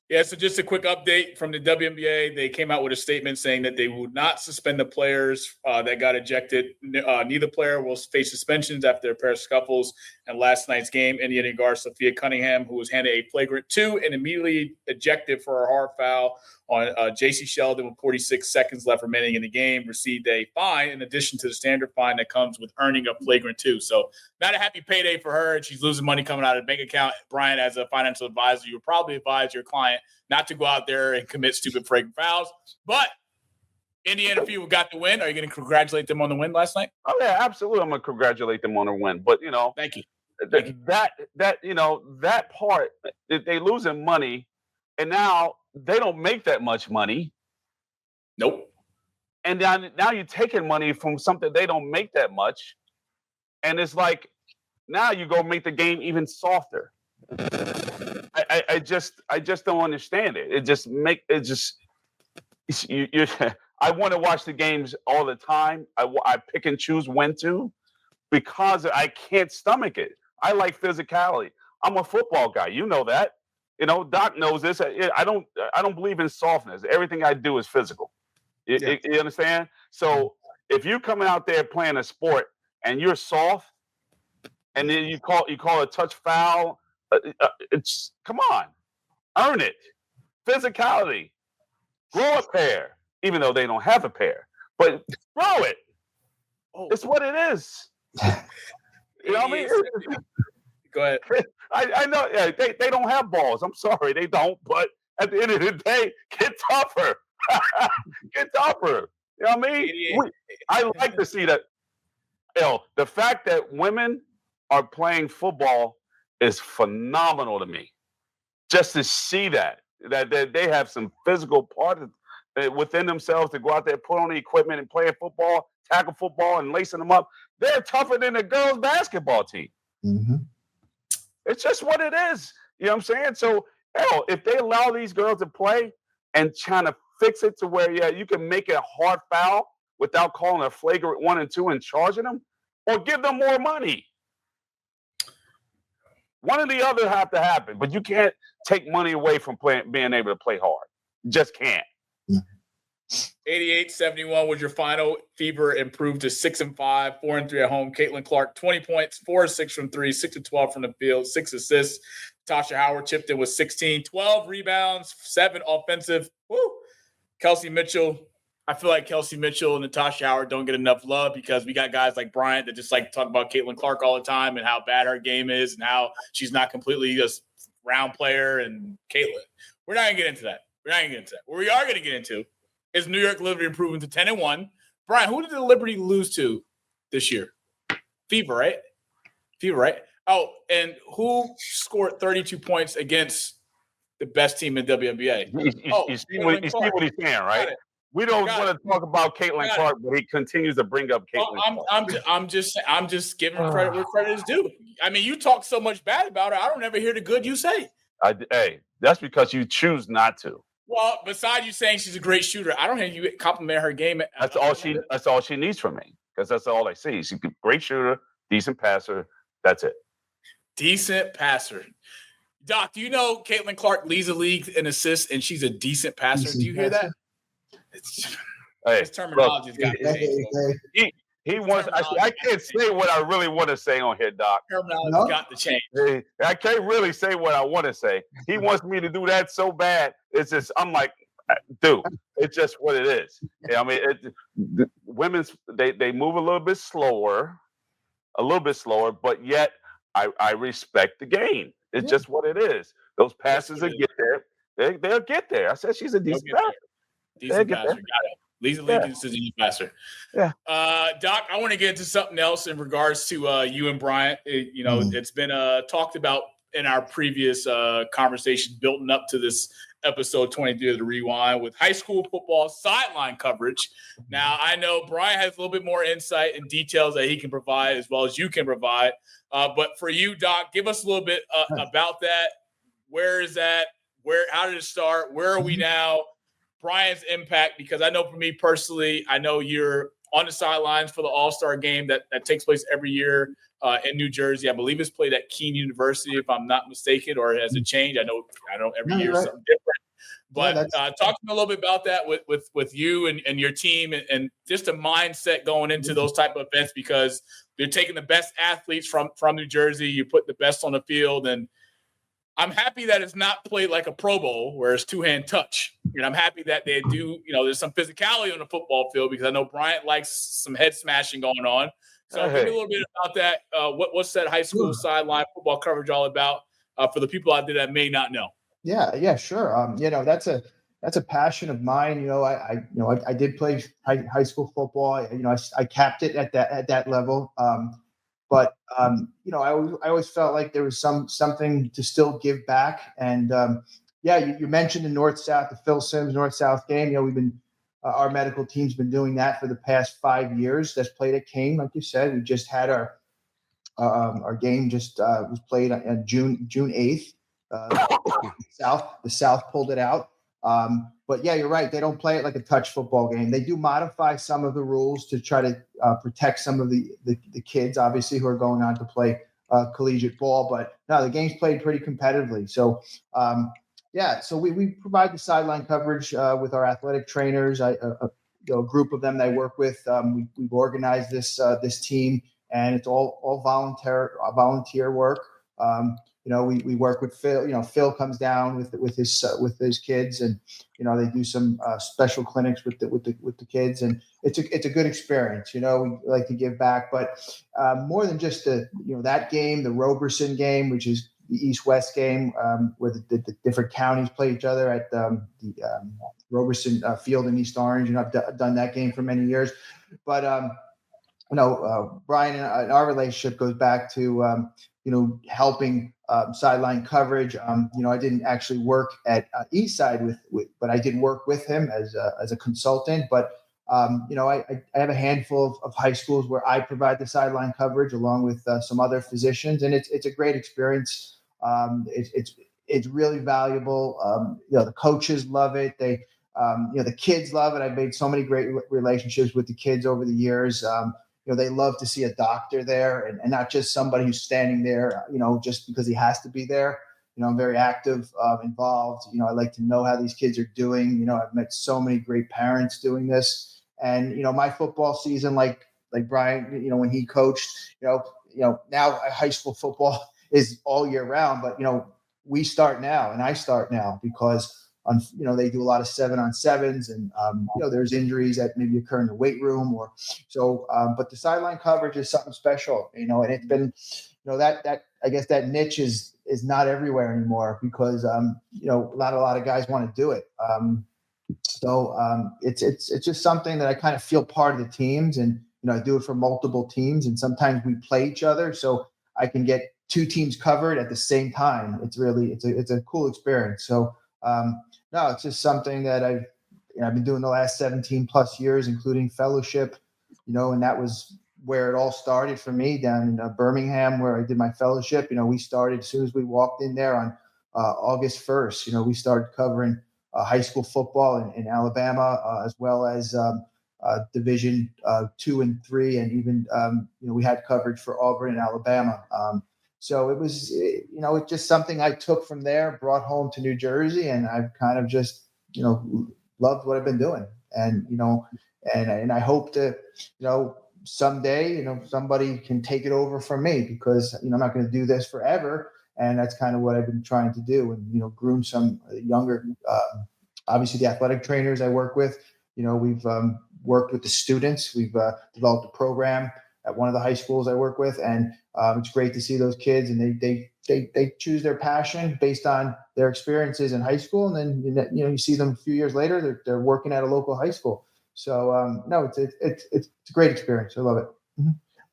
S3: Yeah, so just a quick update from the WNBA. They came out with a statement saying that they will not suspend the players that got ejected. Neither player will face suspensions after a pair of scuffles. And last night's game, Indiana guard Sophia Cunningham, who was handed a flagrant 2 and immediately ejected for a hard foul on J.C. Sheldon with 46 seconds left remaining in the game, received a fine in addition to the standard fine that comes with earning a flagrant 2. So not a happy payday for her. She's losing money coming out of the bank account. Brian, as a financial advisor, you would probably advise your client not to go out there and commit stupid flagrant fouls. But Indiana people got the win. Are you going to congratulate them on the win last night?
S4: Oh, yeah, absolutely. I'm going to congratulate them on the win. But,
S3: thank you.
S4: That part, they losing money, and now they don't make that much money.
S3: Nope.
S4: And now you're taking money from something they don't make that much. And it's like, now you go make the game even softer. I just don't understand it. I want to watch the games all the time. I pick and choose when to, because I can't stomach it. I like physicality. I'm a football guy. You know that. Doc knows this. I don't believe in softness. Everything I do is physical. You understand? So if you're coming out there playing a sport and you're soft, and then you call a touch foul, come on, earn it. Physicality. Grow a pair, even though they don't have a pair, but grow it. It's what it is. You know what I mean?
S3: Go ahead.
S4: I know they don't have balls. I'm sorry, they don't. But at the end of the day, get tougher. Get tougher. You know what I mean? I like to see that. The fact that women are playing football is phenomenal to me. Just to see that they have some physical part within themselves to go out there, put on the equipment and play football, tackle football, and lacing them up. They're tougher than the girls' basketball team.
S6: Mm-hmm.
S4: It's just what it is. You know what I'm saying? So, if they allow these girls to play and trying to fix it to where, you can make a hard foul without calling a flagrant 1 and 2 and charging them, or give them more money. One or the other have to happen, but you can't take money away from being able to play hard. You just can't.
S3: 88-71 was your final. Fever improved to 6-5, 4-3 at home. Caitlyn Clark, 20 points, 4-6 from 3, 6-12 from the field, 6 assists. Tasha Howard chipped in with 16, 12 rebounds, 7 offensive. Woo! Kelsey Mitchell. I feel like Kelsey Mitchell and Natasha Howard don't get enough love because we got guys like Bryant that just like talk about Caitlyn Clark all the time and how bad her game is and how she's not completely just round player and Caitlyn. We're not going to get into that. What we are going to get into is New York Liberty improving to 10-1. Brian, who did the Liberty lose to this year? Fever, right? Oh, and who scored 32 points against the best team in WNBA?
S4: You see what he's saying, right? We don't want to talk about Caitlyn Clark, but he continues to bring up Caitlyn Clark.
S3: I'm just giving credit where credit is due. I mean, you talk so much bad about her. I don't ever hear the good you say.
S4: Hey, that's because you choose not to.
S3: Well, besides you saying she's a great shooter, I don't hear you compliment her game.
S4: That's all she needs from me because that's all I see. She's a great shooter, decent passer. That's it. Decent passer.
S3: Doc, do you know Caitlyn Clark leads the league in assists and she's a decent passer? Do you hear that? His terminology's got to change.
S4: He wants. I can't say what I really want to say on here, Doc.
S3: Terminology's got to change.
S4: I can't really say what I want to say. He wants me to do that so bad. It's just I'm like, dude, it's just what it is. Yeah, I mean, women's they move a little bit slower, but yet I respect the game. It's just what it is. Those passes will get there. They'll get there. I said she's a decent passer.
S3: Decent passer. Got it. Leads the league is a decent passer.
S4: Yeah.
S3: Doc, I want to get into something else in regards to you and Bryant. It's been talked about in our previous conversation building up to this episode 23 of the Rewind with high school football sideline coverage. Now, I know Bryant has a little bit more insight and details that he can provide as well as you can provide. But for you, Doc, give us a little bit about that. Where is that? How did it start? Where are we now? Bryant's impact, because I know for me personally, I know you're on the sidelines for the All-Star game that takes place every year in New Jersey. I believe it's played at Keene University, if I'm not mistaken, or has it changed? I know every year is something different. But talk to me a little bit about that with you and your team and just a mindset going into those type of events, because you're taking the best athletes from New Jersey, you put the best on the field, and I'm happy that it's not played like a Pro Bowl where it's two-hand touch. And I'm happy that they do, there's some physicality on the football field because I know Bryant likes some head smashing going on. So give me a little bit about that. What's that high school sideline football coverage all about for the people out there that may not know?
S6: Yeah, sure. That's a passion of mine. I did play high school football. I capped it at that level. But I always felt like there was something to still give back. And you mentioned the North-South, the Phil Simms North-South game. We've been our medical team's been doing that for the past 5 years. That's played at Kane, like you said. We just had our game was played on June 8th. The South pulled it out. But yeah, you're right. They don't play it like a touch football game. They do modify some of the rules to try to protect some of the kids, obviously, who are going on to play collegiate ball. But no, the game's played pretty competitively. So, so we provide the sideline coverage with our athletic trainers. A group of them that I work with. We've organized this team, and it's all volunteer work. We work with Phil. Phil comes down with his kids, and they do some special clinics with the kids, and it's a good experience. We like to give back, but more than just that game, the Roberson game, which is the East-West game, where the different counties play each other at the Roberson Field in East Orange. I've done that game for many years, but Brian and our relationship goes back to helping sideline coverage. I didn't actually work at Eastside but I did work with him as a consultant. But I have a handful of high schools where I provide the sideline coverage along with some other physicians, and it's a great experience. It's really valuable. The coaches love it. The kids love it. I've made so many great relationships with the kids over the years. They love to see a doctor there and not just somebody who's standing there, just because he has to be there. I'm very active, involved. I like to know how these kids are doing. I've met so many great parents doing this, and my football season, like Bryant, when he coached, now high school football is all year round, but we start now, and I start now because they do a lot of 7-on-7s, and there's injuries that maybe occur in the weight room or so. But the sideline coverage is something special, and it's been, that I guess that niche is not everywhere anymore because not a lot of guys want to do it. So it's just something that I kind of feel part of the teams, and I do it for multiple teams, and sometimes we play each other, so I can get two teams covered at the same time. It's a cool experience. So no, it's just something that I've been doing the last 17 plus years, including fellowship, and that was where it all started for me down in Birmingham, where I did my fellowship. We started as soon as we walked in there on August 1st. We started covering high school football in Alabama, as well as Division 2 and 3, and even we had coverage for Auburn and Alabama. So it was, it's just something I took from there, brought home to New Jersey, and I've kind of just, loved what I've been doing. And, and I hope to, someday, somebody can take it over from me because, I'm not going to do this forever. And that's kind of what I've been trying to do, and, groom some younger, obviously the athletic trainers I work with. We've worked with the students. We've developed a program at one of the high schools I work with, and it's great to see those kids, and they choose their passion based on their experiences in high school, and then you see them a few years later, they're working at a local high school. So no, it's a great experience. I love it.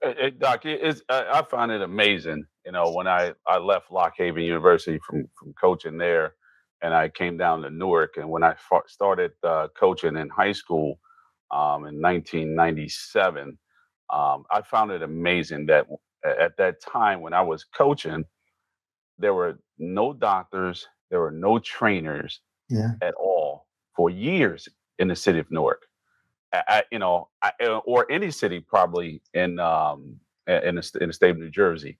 S4: Hey, Doc, I find it amazing. When I left Lock Haven University from coaching there, and I came down to Newark, and when I started coaching in high school in 1997. I found it amazing that at that time when I was coaching, there were no doctors, there were no trainers at all for years in the city of Newark. Or any city probably in the state of New Jersey.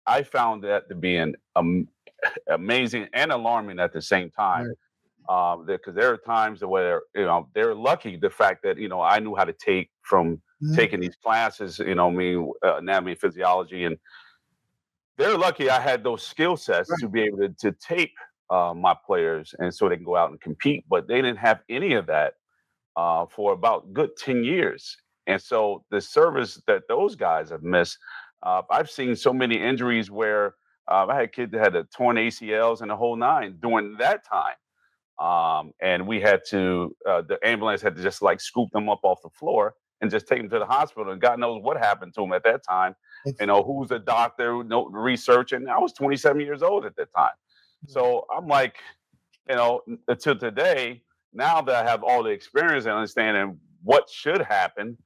S4: I found that to be an amazing and alarming at the same time. Because there are times where they're lucky the fact that I knew how to take from taking these classes, anatomy and physiology, and they're lucky I had those skill sets to be able to tape my players, and so they can go out and compete. But they didn't have any of that for about good 10 years, and so the service that those guys have missed. I've seen so many injuries where I had kids that had torn ACLs and the whole nine during that time. And we had to, the ambulance had to just like scoop them up off the floor and just take them to the hospital. And God knows what happened to them at that time. Who's a doctor, research. And I was 27 years old at that time. So I'm like, until today, now that I have all the experience and understanding what should happen,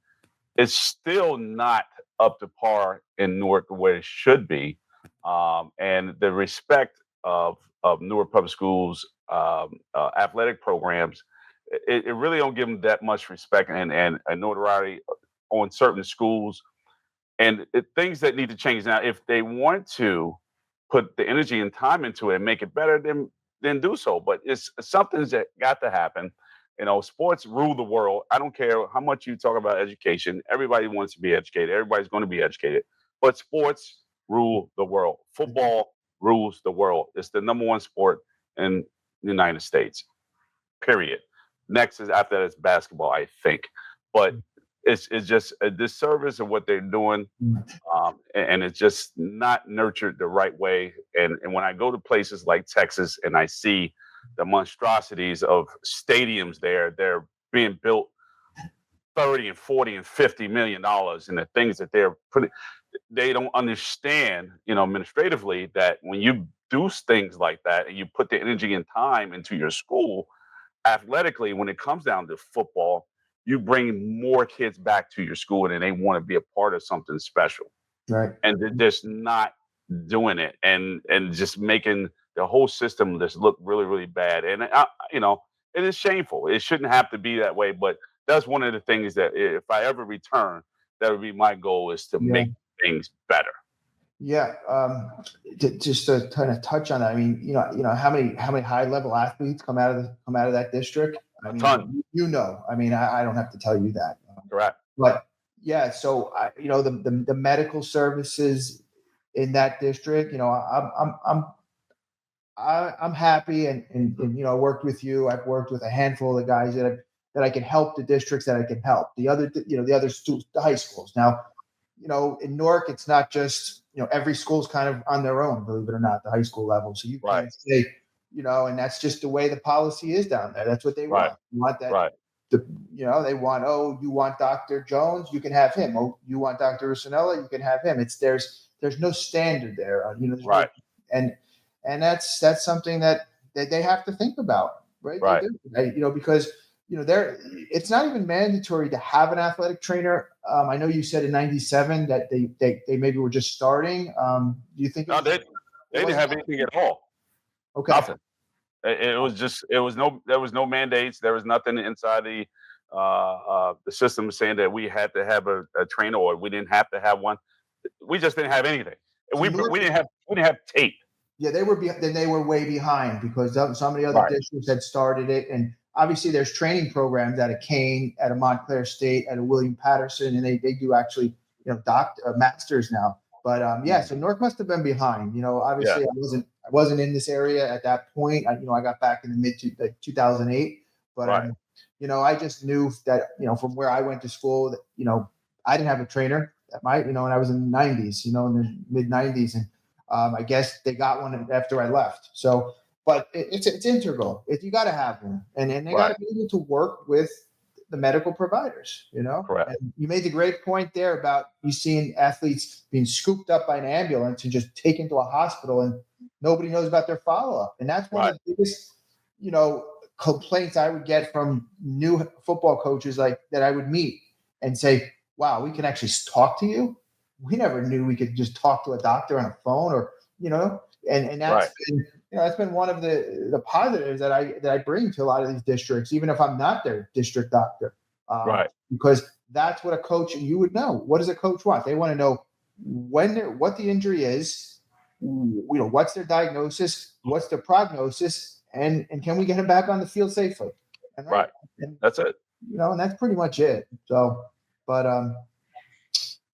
S4: it's still not up to par in Newark where it should be. And the respect of Newark Public Schools athletic programs, it really don't give them that much respect and notoriety on certain schools, and things that need to change. Now, if they want to put the energy and time into it and make it better, then do so. But it's something that got to happen. Sports rule the world. I don't care how much you talk about education. Everybody wants to be educated. Everybody's going to be educated. But sports rule the world. Football rules the world. It's the number one sport in the United States, period. Next is after that is basketball, I think. But it's just a disservice of what they're doing, and it's just not nurtured the right way. And when I go to places like Texas and I see the monstrosities of stadiums there, they're being built 30 and 40 and 50 million dollars, and the things that they're putting, they don't understand, administratively, that when you do things like that and you put the energy and time into your school, athletically, when it comes down to football, you bring more kids back to your school and they want to be a part of something special.
S6: Right.
S4: And they're just not doing it, and just making the whole system just look really, really bad. And it is shameful. It shouldn't have to be that way, but that's one of the things that if I ever return, that would be my goal, is to make things better.
S6: Yeah, just to kind of touch on that. I mean, how many high level athletes come out of that district? I mean,
S4: ton.
S6: I mean, I don't have to tell you that.
S4: Correct.
S6: But yeah, so the medical services in that district, I'm happy, and I worked with you. I've worked with a handful of the guys that I can help, the districts that I can help. The other the high schools. Now, in Newark, it's not just, every school's kind of on their own, believe it or not, the high school level. So you can't say, and that's just the way the policy is down there. That's what they want. You want that.
S4: Right.
S6: They want, you want Dr. Jones, you can have him. Oh, you want Dr. Russonella, you can have him. There's no standard there.
S4: Right.
S6: And that's something that they have to think about, right?
S4: Right.
S6: They do, because it's not even mandatory to have an athletic trainer. I know you said in '97 that they maybe were just starting. Do you think?
S4: No, they didn't have anything at all.
S6: Okay.
S4: Nothing. There was no mandates. There was nothing inside the system saying that we had to have a trainer or we didn't have to have one. We just didn't have anything.
S6: So
S4: we didn't have tape.
S6: Yeah, they were way behind because some of the other districts had started it, and obviously there's training programs at a Kane, at a Montclair State, at a William Patterson, and they do actually masters now. But so Newark must have been behind. Obviously I wasn't in this area at that point. I got back in the mid 2008, but I just knew that from where I went to school that I didn't have a trainer at my when I was in the 90s, in the mid 90s, and I guess they got one after I left. So, but it's integral. You got to have one, and they got to be able to work with the medical providers.
S4: Correct.
S6: And you made the great point there about you seeing athletes being scooped up by an ambulance and just taken to a hospital, and nobody knows about their follow up. And that's one of the biggest, complaints I would get from new football coaches like that I would meet and say, "Wow, we can actually talk to you. We never knew we could just talk to a doctor on a phone," or and that's been that's been one of the positives that I bring to a lot of these districts, even if I'm not their district doctor, because that's what a coach, you would know. What does a coach want? They want to know what the injury is, what's their diagnosis, what's their prognosis, and can we get him back on the field safely? And
S4: that's it.
S6: And that's pretty much it. So, but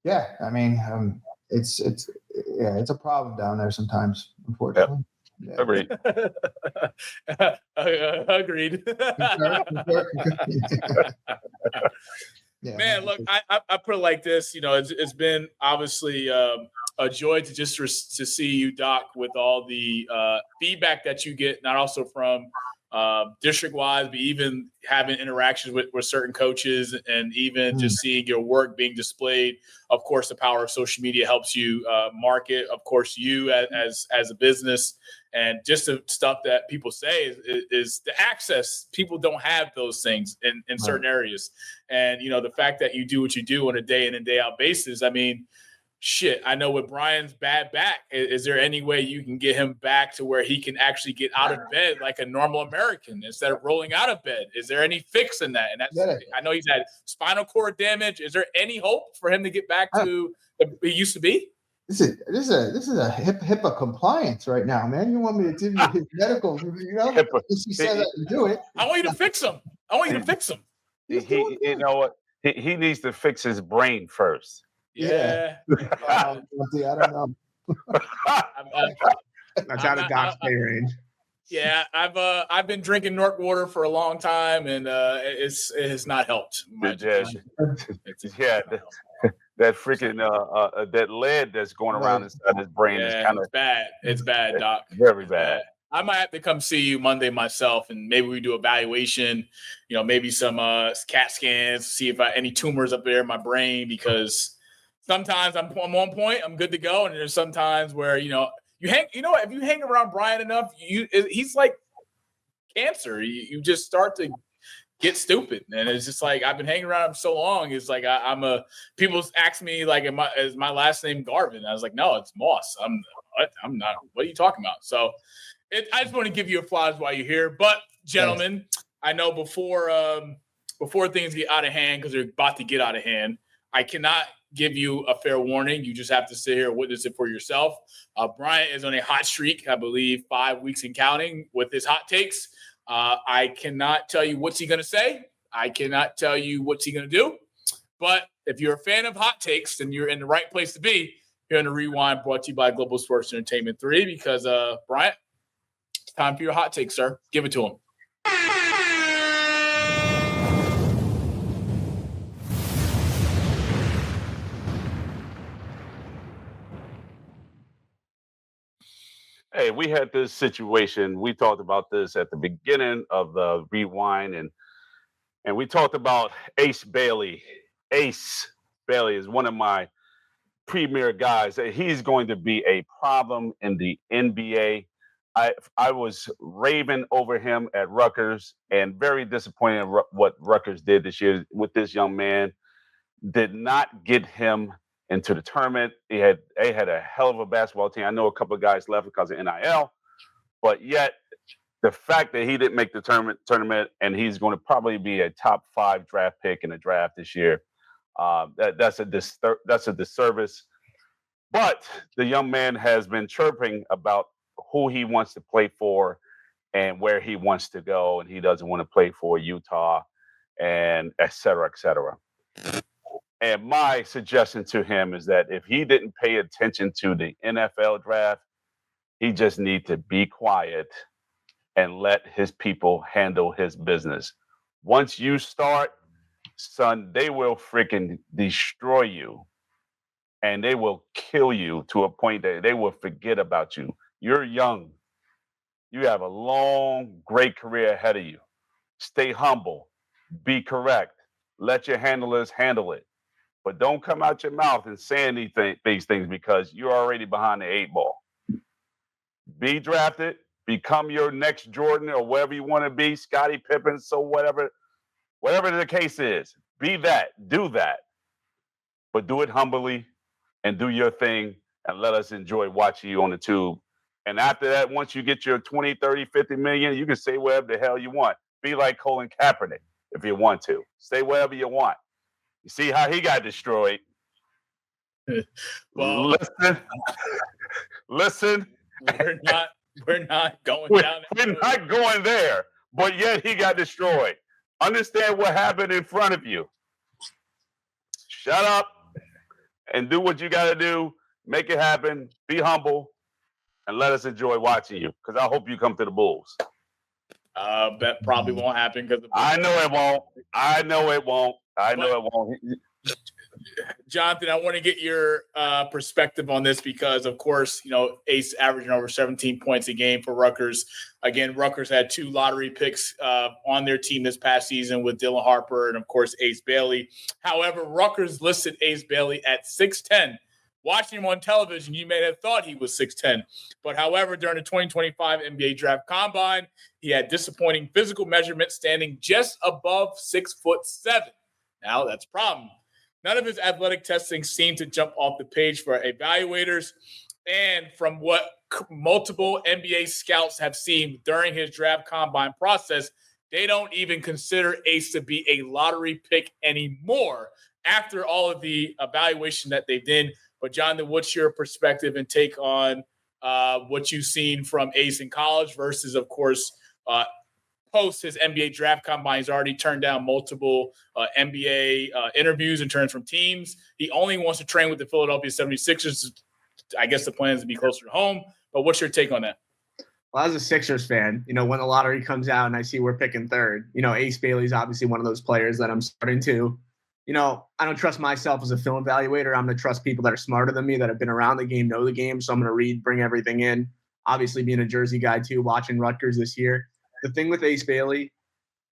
S6: yeah, I mean, it's a problem down there sometimes, unfortunately.
S4: Yep. Yeah. Agreed.
S3: Agreed.
S6: Yeah,
S3: man, look, I put it like this. It's been obviously a joy to see you, Doc, with all the feedback that you get, not also from district-wise, but even having interactions with certain coaches, and even just seeing your work being displayed. Of course, the power of social media helps you market. Of course, you as a business, and just the stuff that people say is the access. People don't have those things in certain areas. And, the fact that you do what you do on a day in and day out basis, I mean, shit, I know with Brian's bad back, is there any way you can get him back to where he can actually get out of bed like a normal American instead of rolling out of bed? Is there any fix in that? And I know he's had spinal cord damage. Is there any hope for him to get back to he used to be?
S6: This is a HIPAA compliance right now, man. You want me to give you his medical,
S4: HIPAA.
S6: He said that to do it.
S3: I want you to fix him.
S4: You know what? He needs to fix his brain first.
S3: Yeah.
S6: I don't know.
S5: That's out of Doc's pay range.
S3: Yeah, I've been drinking Nork water for a long time, and it has not helped.
S4: That freaking that lead that's going around inside his brain is kind of
S3: bad. It's bad, Doc.
S4: Very bad.
S3: I might have to come see you Monday myself, and maybe we do evaluation. Maybe some CAT scans, see if any tumors up there in my brain, because sometimes I'm on point, I'm good to go, and there's sometimes where if you hang around Brian enough, he's like cancer. You just start to get stupid, and it's just like I've been hanging around him so long. It's like people ask me like, is my last name Garvin? I was like, no, it's Moss. I'm not. What are you talking about? So I just want to give you applause while you're here. But gentlemen, I know before things get out of hand, because they're about to get out of hand, I cannot give you a fair warning. You just have to sit here and witness it for yourself. Bryant is on a hot streak, I believe 5 weeks and counting with his hot takes. I cannot tell you what's he going to say. I cannot tell you what's he going to do. But if you're a fan of hot takes, then you're in the right place to be. Here in the Rewind, brought to you by Global Sports Entertainment 3, because, Bryant, it's time for your hot take, sir. Give it to him.
S4: Hey, we had this situation. We talked about this at the beginning of the Rewind, and we talked about Ace Bailey. Ace Bailey is one of my premier guys. He's going to be a problem in the NBA. I was raving over him at Rutgers and very disappointed in what Rutgers did this year with this young man. Did not get him into the tournament. They had a hell of a basketball team. I know a couple of guys left because of NIL, but yet the fact that he didn't make the tournament and he's going to probably be a top 5 draft pick in the draft this year, that's a disservice. But the young man has been chirping about who he wants to play for and where he wants to go, and he doesn't want to play for Utah, and et cetera, et cetera. And my suggestion to him is that if he didn't pay attention to the NFL draft, he just needs to be quiet and let his people handle his business. Once you start, son, they will freaking destroy you. And they will kill you to a point that they will forget about you. You're young. You have a long, great career ahead of you. Stay humble. Be correct. Let your handlers handle it. But don't come out your mouth and say these things because you're already behind the 8 ball. Be drafted. Become your next Jordan or whatever you want to be, Scottie Pippen, so whatever the case is. Be that. Do that. But do it humbly and do your thing and let us enjoy watching you on the tube. And after that, once you get your 20, 30, 50 million, you can say whatever the hell you want. Be like Colin Kaepernick if you want to. Say whatever you want. You see how he got destroyed.
S3: Well,
S4: listen.
S3: We're not going down.
S4: We're not going there, but yet he got destroyed. Understand what happened in front of you. Shut up and do what you got to do. Make it happen. Be humble and let us enjoy watching you, because I hope you come to the Bulls.
S3: That probably won't happen because
S4: I know it won't.
S3: Jonathan, I want to get your perspective on this because, of course, Ace averaging over 17 points a game for Rutgers. Again, Rutgers had 2 lottery picks on their team this past season with Dylan Harper and, of course, Ace Bailey. However, Rutgers listed Ace Bailey at 6'10". Watching him on television, you may have thought he was 6'10". But, however, during the 2025 NBA Draft Combine, he had disappointing physical measurements, standing just above 6'7". Now, that's a problem. None of his athletic testing seemed to jump off the page for evaluators. And from what multiple NBA scouts have seen during his draft combine process, they don't even consider Ace to be a lottery pick anymore after all of the evaluation that they did. But, Jonathan, what's your perspective and take on what you've seen from Ace in college versus, of course, post his NBA draft combine? He's already turned down multiple NBA interviews and turns from teams. He only wants to train with the Philadelphia 76ers. I guess the plan is to be closer to home. But what's your take on that?
S5: Well, as a Sixers fan, when the lottery comes out and I see we're picking third, Ace Bailey's obviously one of those players that I'm starting to, I don't trust myself as a film evaluator. I'm going to trust people that are smarter than me, that have been around the game, know the game. So I'm going to read, bring everything in. Obviously being a Jersey guy too, watching Rutgers this year. The thing with Ace Bailey,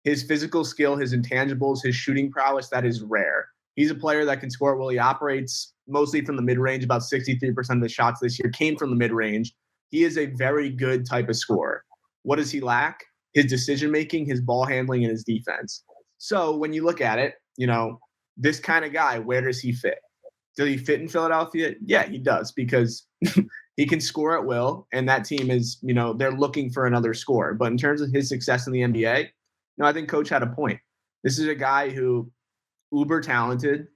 S5: his physical skill, his intangibles, his shooting prowess, that is rare. He's a player that can score well. He operates mostly from the mid-range. About 63% of the shots this year came from the mid-range. He is a very good type of scorer. What does he lack? His decision-making, his ball handling, and his defense. So when you look at it, this kind of guy, where does he fit? Does he fit in Philadelphia? Yeah, he does, because he can score at will, and that team is, they're looking for another scorer. But in terms of his success in the NBA, I think Coach had a point. This is a guy who uber talented,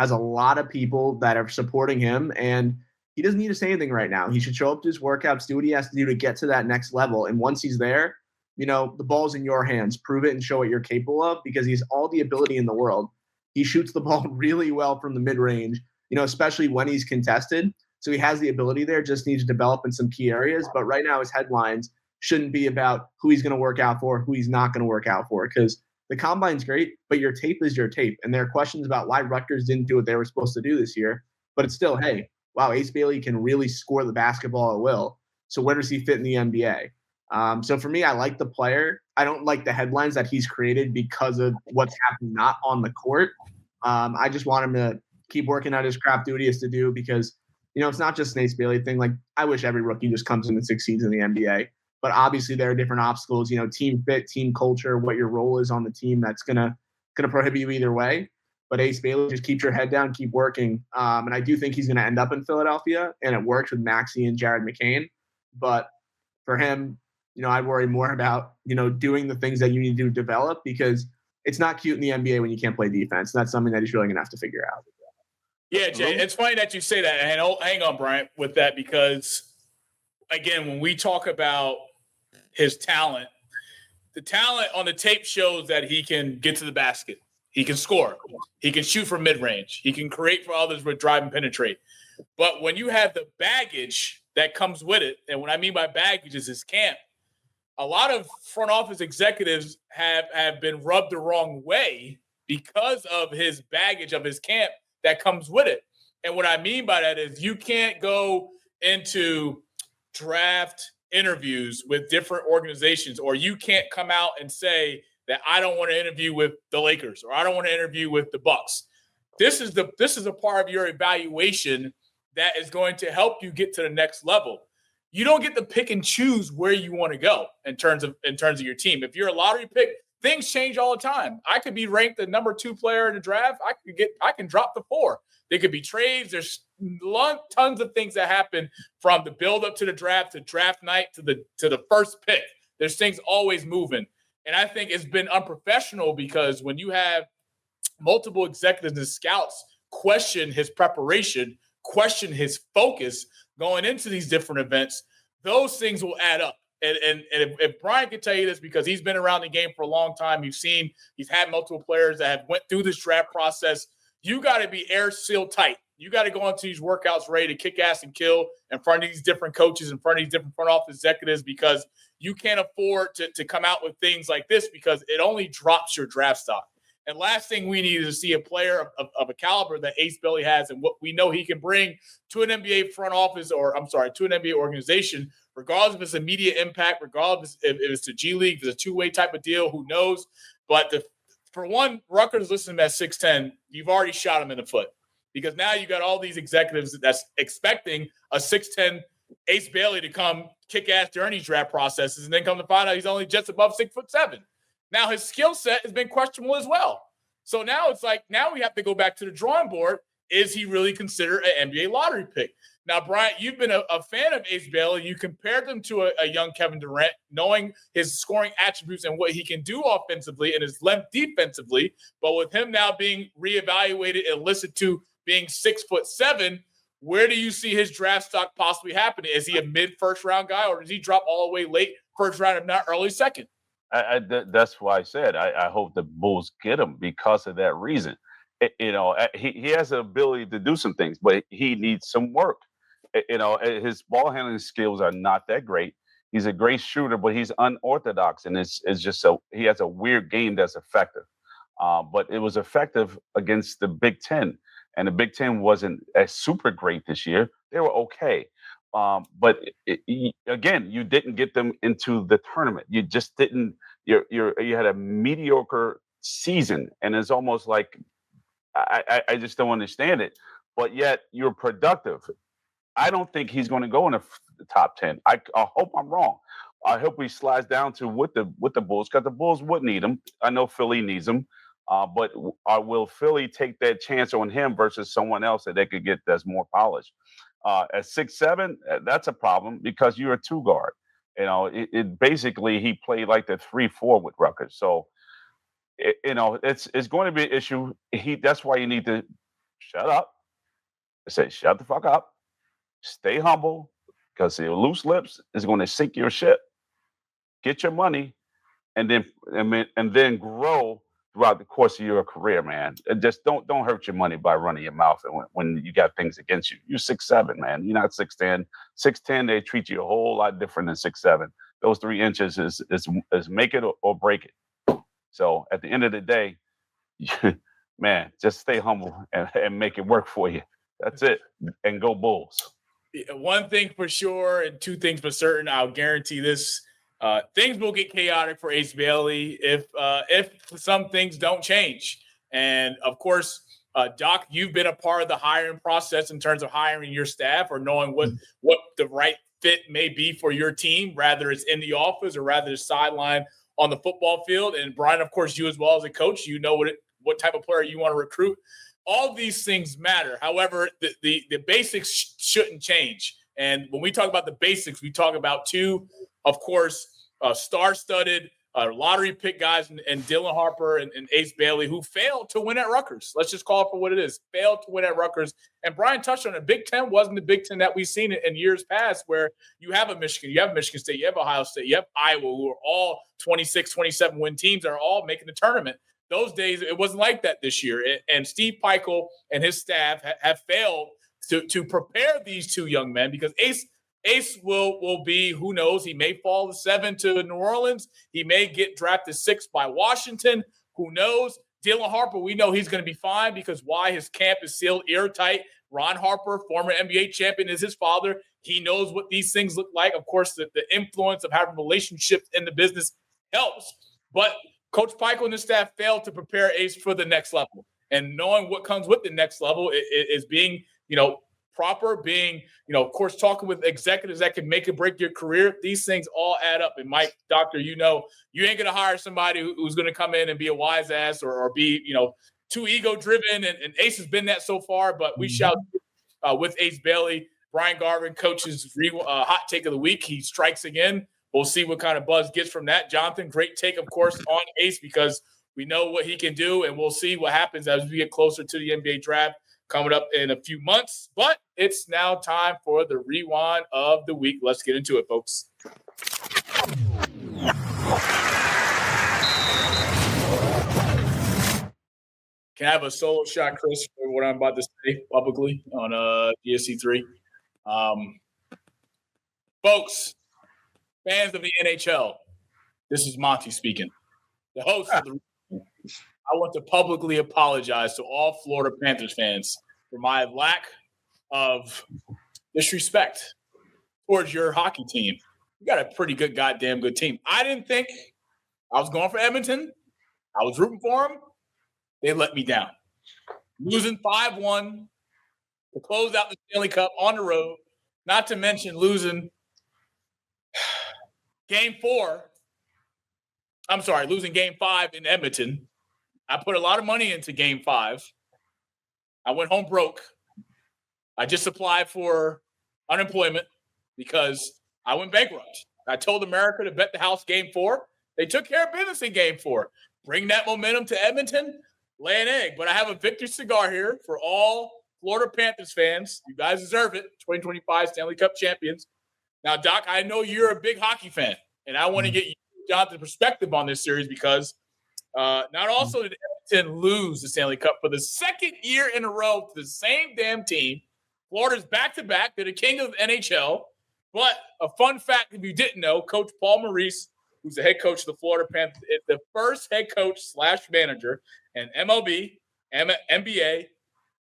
S5: has a lot of people that are supporting him, and he doesn't need to say anything right now. He should show up to his workouts, do what he has to do to get to that next level. And once he's there, the ball's in your hands. Prove it and show what you're capable of, because he has all the ability in the world. He shoots the ball really well from the mid-range, especially when he's contested. So he has the ability there, just needs to develop in some key areas. But right now his headlines shouldn't be about who he's going to work out for, who he's not going to work out for, because the combine's great, but your tape is your tape. And there are questions about why Rutgers didn't do what they were supposed to do this year. But it's still, hey, wow, Ace Bailey can really score the basketball at will. So where does he fit in the NBA? So for me, I like the player. I don't like the headlines that he's created because of what's happening not on the court. I just want him to keep working at his craft duty is to do, because, it's not just an Ace Bailey thing. Like, I wish every rookie just comes in and succeeds in the NBA. But obviously there are different obstacles, team fit, team culture, what your role is on the team that's gonna prohibit you either way. But Ace Bailey, just keep your head down, keep working. And I do think he's gonna end up in Philadelphia, and it works with Maxey and Jared McCain. But for him, I worry more about, doing the things that you need to do to develop, because it's not cute in the NBA when you can't play defense. That's something that he's really gonna have to figure out.
S3: Yeah, Jay, it's funny that you say that. And hang on, Bryant, with that, because again, when we talk about his talent, the talent on the tape shows that he can get to the basket. He can score. He can shoot from mid-range. He can create for others with drive and penetrate. But when you have the baggage that comes with it, and what I mean by baggage is his camp, a lot of front office executives have been rubbed the wrong way because of his baggage of his camp that comes with it. And what I mean by that is you can't go into draft interviews with different organizations, or you can't come out and say that I don't want to interview with the Lakers, or I don't want to interview with the Bucks. This is a part of your evaluation that is going to help you get to the next level. You don't get to pick and choose where you want to go in terms of your team. If you're a lottery pick, things change all the time. I could be ranked the number 2 player in the draft. I can drop to 4. There could be trades. There's tons of things that happen from the build up to the draft, to draft night, to the first pick. There's things always moving. And I think it's been unprofessional, because when you have multiple executives and scouts question his preparation, question his focus going into these different events, those things will add up. And if Brian can tell you this, because he's been around the game for a long time, he's had multiple players that have went through this draft process. You got to be air sealed tight. You got to go into these workouts ready to kick ass and kill in front of these different coaches, in front of these different front office executives, because you can't afford to come out with things like this, because it only drops your draft stock. And last thing we need is to see a player of a caliber that Ace Bailey has, and what we know he can bring to an NBA front office, to an NBA organization, regardless of its immediate impact, regardless if it's a G League, if it's a two-way type of deal, who knows? But for one, Rutgers listening at 6'10", you've already shot him in the foot, because now you got all these executives that's expecting a 6'10" Ace Bailey to come kick ass during these draft processes, and then come to find out he's only just above 6'7". Now his skill set has been questionable as well. So now it's like, now we have to go back to the drawing board. Is he really considered an NBA lottery pick? Now, Bryant, you've been a fan of Ace Bailey. You compared him to a young Kevin Durant, knowing his scoring attributes and what he can do offensively and his length defensively. But with him now being reevaluated and listed to being 6'7", where do you see his draft stock possibly happening? Is he a mid-first round guy, or does he drop all the way late first round, if not early second?
S4: That's why I said I hope the Bulls get him, because of that reason. He has the ability to do some things, but he needs some work. His ball handling skills are not that great. He's a great shooter, but he's unorthodox, and it's just he has a weird game that's effective. But it was effective against the Big Ten, and the Big Ten wasn't as super great this year. They were okay. But again, you didn't get them into the tournament. You just didn't. You had a mediocre season, and it's almost like I just don't understand it. But yet you're productive. I don't think he's going to go in the top 10. I hope I'm wrong. I hope he slides down to with the Bulls, because the Bulls would need him. I know Philly needs him. But will Philly take that chance on him versus someone else that they could get that's more polished? At 6'7", that's a problem, because you're a 2 guard. It basically he played like the 3-4 with Rutgers. So, it's going to be an issue. That's why you need to shut up. I say, shut the fuck up. Stay humble, because your loose lips is going to sink your ship. Get your money, and then grow throughout the course of your career, man. And just don't hurt your money by running your mouth and when you got things against you. You're 6'7", man. You're not 6'10". 6'10", they treat you a whole lot different than 6'7". Those 3 inches is make it or break it. So at the end of the day, man, just stay humble and make it work for you. That's it. And go Bulls.
S3: One thing for sure, and 2 things for certain, I'll guarantee this. Things will get chaotic for Ace Bailey if some things don't change. And of course, Doc, you've been a part of the hiring process in terms of hiring your staff or knowing what the right fit may be for your team, rather it's in the office or rather it's sideline on the football field. And Brian, of course, you as well as a coach, you know what type of player you want to recruit. All these things matter. However, the basics shouldn't change. And when we talk about the basics, we talk about 2, of course, star-studded lottery pick guys and Dylan Harper and Ace Bailey, who failed to win at Rutgers. Let's just call it for what it is. Failed to win at Rutgers. And Brian touched on it. Big Ten wasn't the Big Ten that we've seen in years past, where you have a Michigan, you have Michigan State, you have Ohio State, you have Iowa, who are all 26, 27 win teams that are all making the tournament. Those days, it wasn't like that this year. And Steve Peichel and his staff have failed to prepare these 2 young men, because Ace will be, who knows, he may fall to 7 to New Orleans. He may get drafted 6 by Washington. Who knows? Dylan Harper, we know he's going to be fine, because why? His camp is sealed airtight. Ron Harper, former NBA champion, is his father. He knows what these things look like. Of course, the influence of having relationships in the business helps. But Coach Peichel and his staff failed to prepare Ace for the next level. And knowing what comes with the next level is being, proper, being, of course, talking with executives that can make or break your career. These things all add up. And Mike, Doctor, you ain't going to hire somebody who's going to come in and be a wise ass or be, too ego driven. And Ace has been that so far, but we shout with Ace Bailey. Bryant Garvin, coach's hot take of the week. He strikes again. We'll see what kind of buzz gets from that. Jonathan, great take, of course, on Ace, because we know what he can do, and we'll see what happens as we get closer to the NBA draft coming up in a few months. But it's now time for the rewind of the week. Let's get into it, folks. Can I have a solo shot, Chris, for what I'm about to say publicly on GSC3? Folks, fans of the NHL, this is Monty speaking. The host of the I want to publicly apologize to all Florida Panthers fans for my lack of disrespect towards your hockey team. You got a pretty good, goddamn good team. I didn't think I was going for Edmonton. I was rooting for them. They let me down. Losing 5-1 to close out the Stanley Cup on the road, not to mention losing losing Game 5 in Edmonton. I put a lot of money into Game 5. I went home broke. I just applied for unemployment because I went bankrupt. I told America to bet the house Game 4. They took care of business in Game 4. Bring that momentum to Edmonton, lay an egg. But I have a victory cigar here for all Florida Panthers fans. You guys deserve it. 2025 Stanley Cup champions. Now, Doc, I know you're a big hockey fan, and I want to get you, Jonathan's perspective on this series because not also did Edmonton lose the Stanley Cup for the second year in a row to the same damn team. Florida's back-to-back. They're the king of the NHL. But a fun fact, if you didn't know, Coach Paul Maurice, who's the head coach of the Florida Panthers, is the first head coach / manager in MLB, NBA,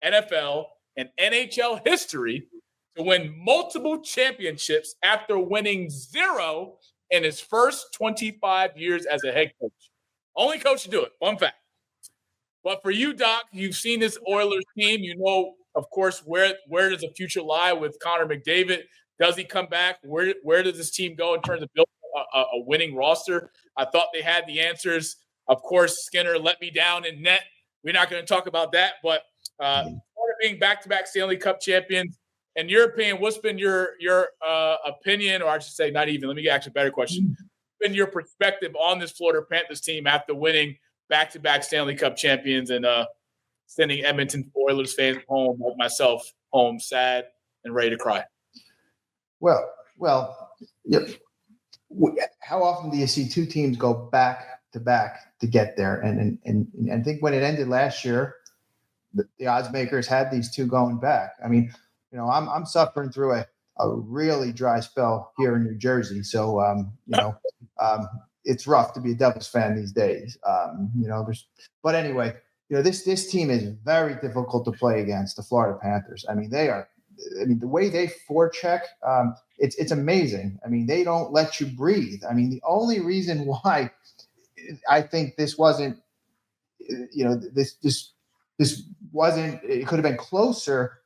S3: NFL, and NHL history to win multiple championships after winning 0 in his first 25 years as a head coach. Only coach to do it. Fun fact. But for you, Doc, you've seen this Oilers team. You know, of course, where does the future lie with Connor McDavid? Does he come back? Where does this team go in terms of building a winning roster? I thought they had the answers. Of course, Skinner let me down in net. We're not going to talk about that. But Florida being back-to-back Stanley Cup champions, in your opinion, what's been your opinion, or I should say not even, let me ask you a better question. What's been your perspective on this Florida Panthers team after winning back-to-back Stanley Cup champions? And sending Edmonton Oilers fans home, like myself, home sad and ready to cry.
S6: Well, yep. How often do you see two teams go back to back to get there? And I think when it ended last year, the odds makers had these two going back. I mean, I'm suffering through a really dry spell here in New Jersey, so it's rough to be a Devils fan these days. But anyway, this team is very difficult to play against, the Florida Panthers. I mean, the way they forecheck, it's amazing. I mean, they don't let you breathe. I mean, the only reason why I think this wasn't, this wasn't, it could have been closer,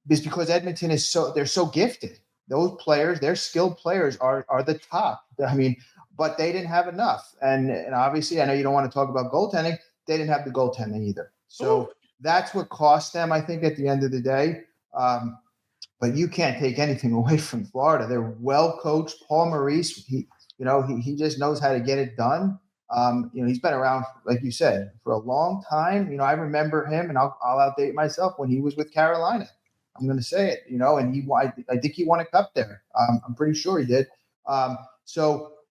S6: is because Edmonton they're so gifted. Those players, their skilled players are the top. I mean, but they didn't have enough. And obviously, I know you don't want to talk about goaltending. They didn't have the goaltending either. So that's what cost them, I think, at the end of the day. But you can't take anything away from Florida. They're well coached. Paul Maurice, he just knows how to get it done. He's been around, like you said, for a long time. I remember him, and I'll outdate myself, when he was with Carolina. I'm going to say it, and I think he won a cup there. I'm pretty sure he did. I'm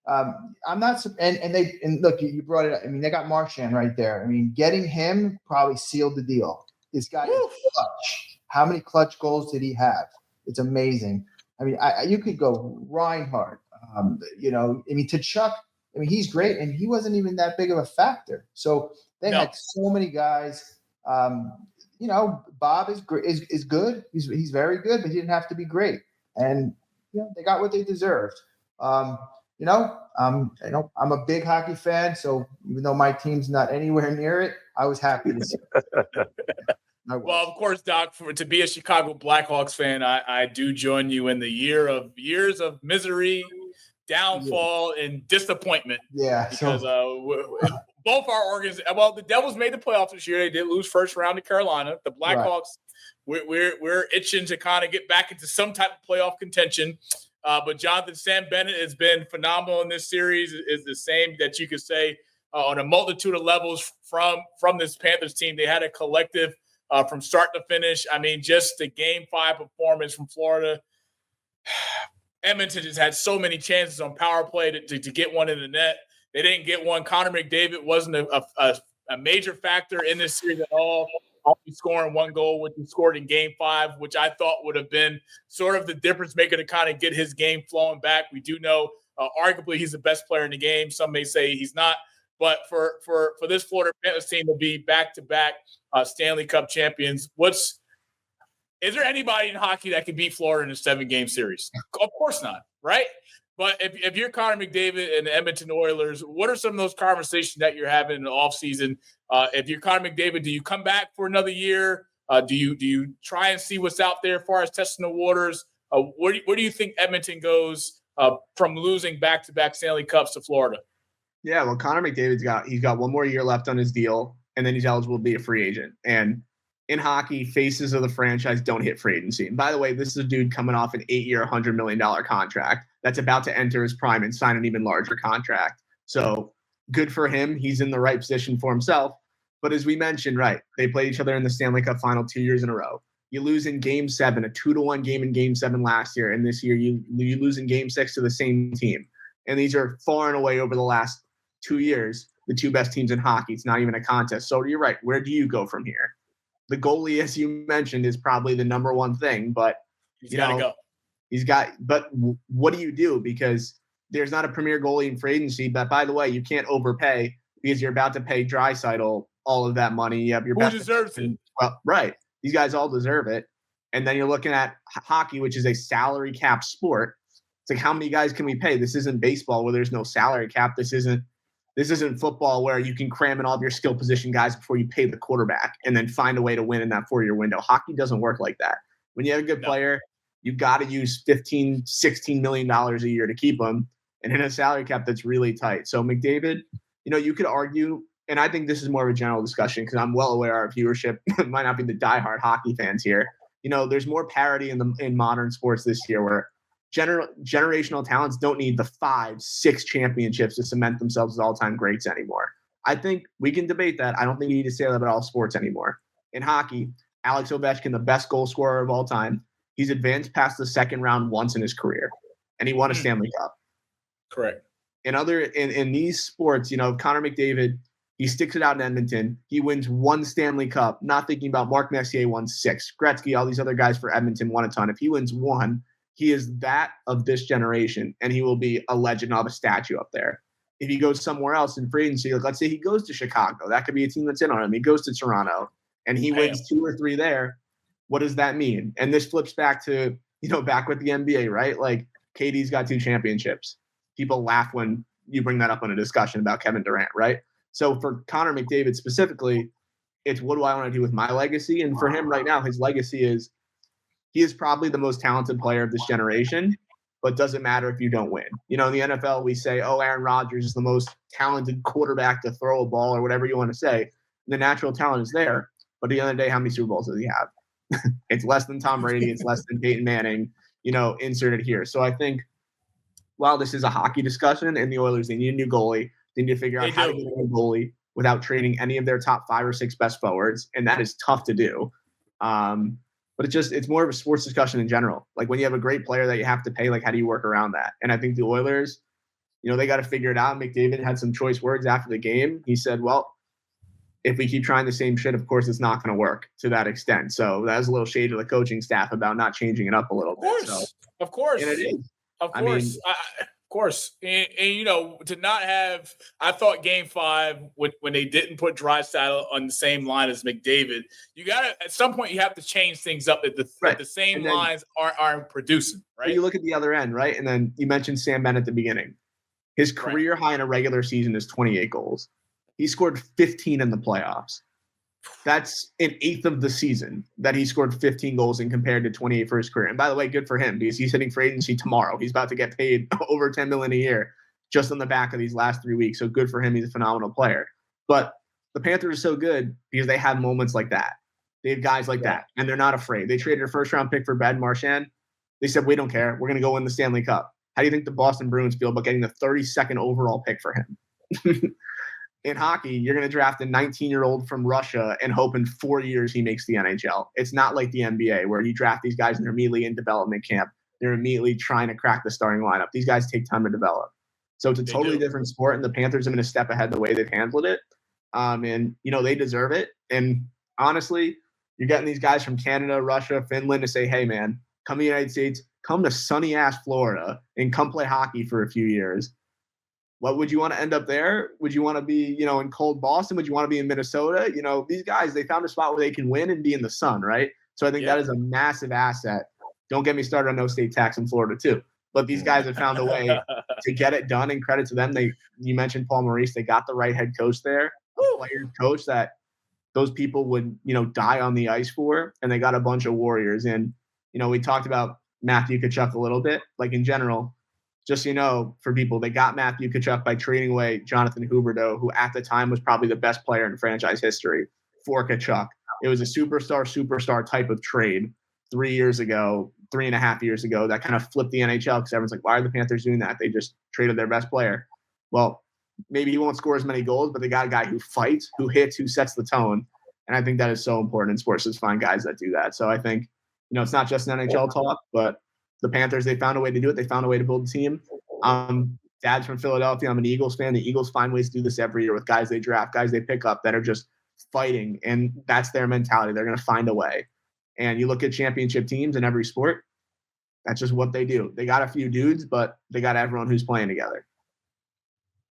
S6: not, and look, you brought it up. I mean, they got Marchand right there. I mean, getting him probably sealed the deal. This guy is clutch. How many clutch goals did he have? It's amazing. I mean, you could go Reinhardt, Tkachuk. I mean, he's great, and he wasn't even that big of a factor. So they had so many guys. Bob is good. He's very good, but he didn't have to be great. And they got what they deserved. I'm a big hockey fan, so even though my team's not anywhere near it, I was happy to see it.
S3: Well, of course, Doc, to be a Chicago Blackhawks fan, I do join you in the years of misery, downfall, and disappointment.
S6: Yeah,
S3: because both our organizations. Well, the Devils made the playoffs this year. They did lose first round to Carolina. The Blackhawks, we're itching to kind of get back into some type of playoff contention. But Jonathan Sam Bennett has been phenomenal in this series. Is the same that you could say on a multitude of levels from this Panthers team. They had a collective from start to finish. I mean, just the Game 5 performance from Florida. Edmonton just had so many chances on power play to get one in the net. They didn't get one. Connor McDavid wasn't a major factor in this series at all. Only scoring one goal, which he scored in Game 5, which I thought would have been sort of the difference maker to kind of get his game flowing back. We do know, arguably, he's the best player in the game. Some may say he's not. But for this Florida Panthers team to be back-to-back Stanley Cup champions, is there anybody in hockey that can beat Florida in a 7-game series? Of course not, right? But if you're Connor McDavid and the Edmonton Oilers, what are some of those conversations that you're having in the offseason? If you're Connor McDavid, do you come back for another year? Do you try and see what's out there as far as testing the waters? Where do you think Edmonton goes from losing back-to-back Stanley Cups to Florida?
S5: Yeah, well, Connor McDavid's got one more year left on his deal, and then he's eligible to be a free agent. And in hockey, faces of the franchise don't hit free agency. And by the way, this is a dude coming off an 8-year, $100 million contract that's about to enter his prime and sign an even larger contract. So good for him. He's in the right position for himself. But as we mentioned, right, they played each other in the Stanley Cup final 2 years in a row. You lose in Game 7, a 2-1 game in Game 7 last year. And this year you lose in Game 6 to the same team. And these are far and away over the last 2 years, the two best teams in hockey. It's not even a contest. So you're right. Where do you go from here? The goalie, as you mentioned, is probably the number one thing, but
S3: he's got to go.
S5: But what do you do? Because there's not a premier goalie in free agency. But by the way, you can't overpay because you're about to pay Draisaitl all of that money.
S3: Who deserves it?
S5: Well, right. These guys all deserve it. And then you're looking at hockey, which is a salary cap sport. It's like, how many guys can we pay? This isn't baseball where there's no salary cap. This isn't football where you can cram in all of your skill position guys before you pay the quarterback and then find a way to win in that 4-year window. Hockey doesn't work like that. When you have a good player, you've got to use $15, $16 million a year to keep them, and in a salary cap that's really tight. So McDavid, you could argue, and I think this is more of a general discussion because I'm well aware our viewership might not be the diehard hockey fans here. There's more parity in modern sports this year where generational talents don't need the 5-6 championships to cement themselves as all-time greats anymore. I think we can debate that. I don't think you need to say that about all sports anymore. In hockey, Alex Ovechkin, the best goal scorer of all time, he's advanced past the second round once in his career, and he won a Stanley Cup.
S3: Correct.
S5: In these sports, Connor McDavid, he sticks it out in Edmonton. He wins 1 Stanley Cup, not thinking about Mark Messier won 6. Gretzky, all these other guys for Edmonton won a ton. If he wins 1, he is that of this generation, and he will be a legend. I'll have a statue up there. If he goes somewhere else in free agency, like let's say he goes to Chicago, that could be a team that's in on him. He goes to Toronto, and he wins 2 or 3 there. What does that mean? And this flips back to, back with the NBA, right? Like KD's got 2 championships. People laugh when you bring that up in a discussion about Kevin Durant, right? So for Connor McDavid specifically, it's what do I want to do with my legacy? And for him right now, his legacy is he is probably the most talented player of this generation, but doesn't matter if you don't win. In the NFL, we say, oh, Aaron Rodgers is the most talented quarterback to throw a ball or whatever you want to say. The natural talent is there. But at the end of the day, how many Super Bowls does he have? It's less than Tom Brady. It's less than Peyton Manning, inserted here. So I think while this is a hockey discussion and the Oilers, they need a new goalie. They need to figure out how to get a new goalie without trading any of their top 5 or 6 best forwards. And that is tough to do. But it's more of a sports discussion in general. Like when you have a great player that you have to pay, like how do you work around that? And I think the Oilers, they got to figure it out. McDavid had some choice words after the game. He said, well, if we keep trying the same shit, of course, it's not going to work to that extent. So that was a little shade to the coaching staff about not changing it up a little bit.
S3: Of course.
S5: And it is.
S3: Of course. Of course. And to not have – I thought Game 5, when they didn't put Draisaitl on the same line as McDavid, you got to – at some point, you have to change things up that the same lines aren't producing, right?
S5: You look at the other end, right? And then you mentioned Sam Bennett at the beginning. His career high in a regular season is 28 goals. He scored 15 in the playoffs. That's an eighth of the season that he scored 15 goals in compared to 28 for his career. And by the way, good for him because he's hitting free agency tomorrow. He's about to get paid over $10 million a year just on the back of these last 3 weeks. So good for him. He's a phenomenal player. But the Panthers are so good because they have moments like that. They have guys like that, and they're not afraid. They traded a first-round pick for Ben Marchand. They said, we don't care. We're going to go win the Stanley Cup. How do you think the Boston Bruins feel about getting the 32nd overall pick for him? In hockey, you're going to draft a 19-year-old from Russia and hope in 4 years he makes the NHL. It's not like the NBA where you draft these guys and they're immediately in development camp. They're immediately trying to crack the starting lineup. These guys take time to develop. So it's a totally different sport, and the Panthers have been a step ahead the way they've handled it. And, they deserve it. And honestly, you're getting these guys from Canada, Russia, Finland to say, hey, man, come to the United States, come to sunny-ass Florida, and come play hockey for a few years. What would you want to end up there? Would you want to be, in cold Boston? Would you want to be in Minnesota? These guys, they found a spot where they can win and be in the sun, right? So I think that is a massive asset. Don't get me started on no state tax in Florida too. But these guys have found a way to get it done, and credit to them. You mentioned Paul Maurice. They got the right head coach there, a player coach that those people would, die on the ice for, and they got a bunch of warriors. And, we talked about Matthew Tkachuk a little bit, like in general. Just for people, they got Matthew Tkachuk by trading away Jonathan Huberdeau, who at the time was probably the best player in franchise history, for Tkachuk. It was a superstar type of trade 3 years ago, 3.5 years ago, that kind of flipped the NHL because everyone's like, why are the Panthers doing that? They just traded their best player. Well, maybe he won't score as many goals, but they got a guy who fights, who hits, who sets the tone. And I think that is so important in sports, to find guys that do that. So I think, it's not just an NHL talk, but the Panthers, they found a way to do it. They found a way to build a team. Dad's from Philadelphia. I'm an Eagles fan. The Eagles find ways to do this every year with guys they draft, guys they pick up that are just fighting. And that's their mentality. They're going to find a way. And you look at championship teams in every sport, that's just what they do. They got a few dudes, but they got everyone who's playing together.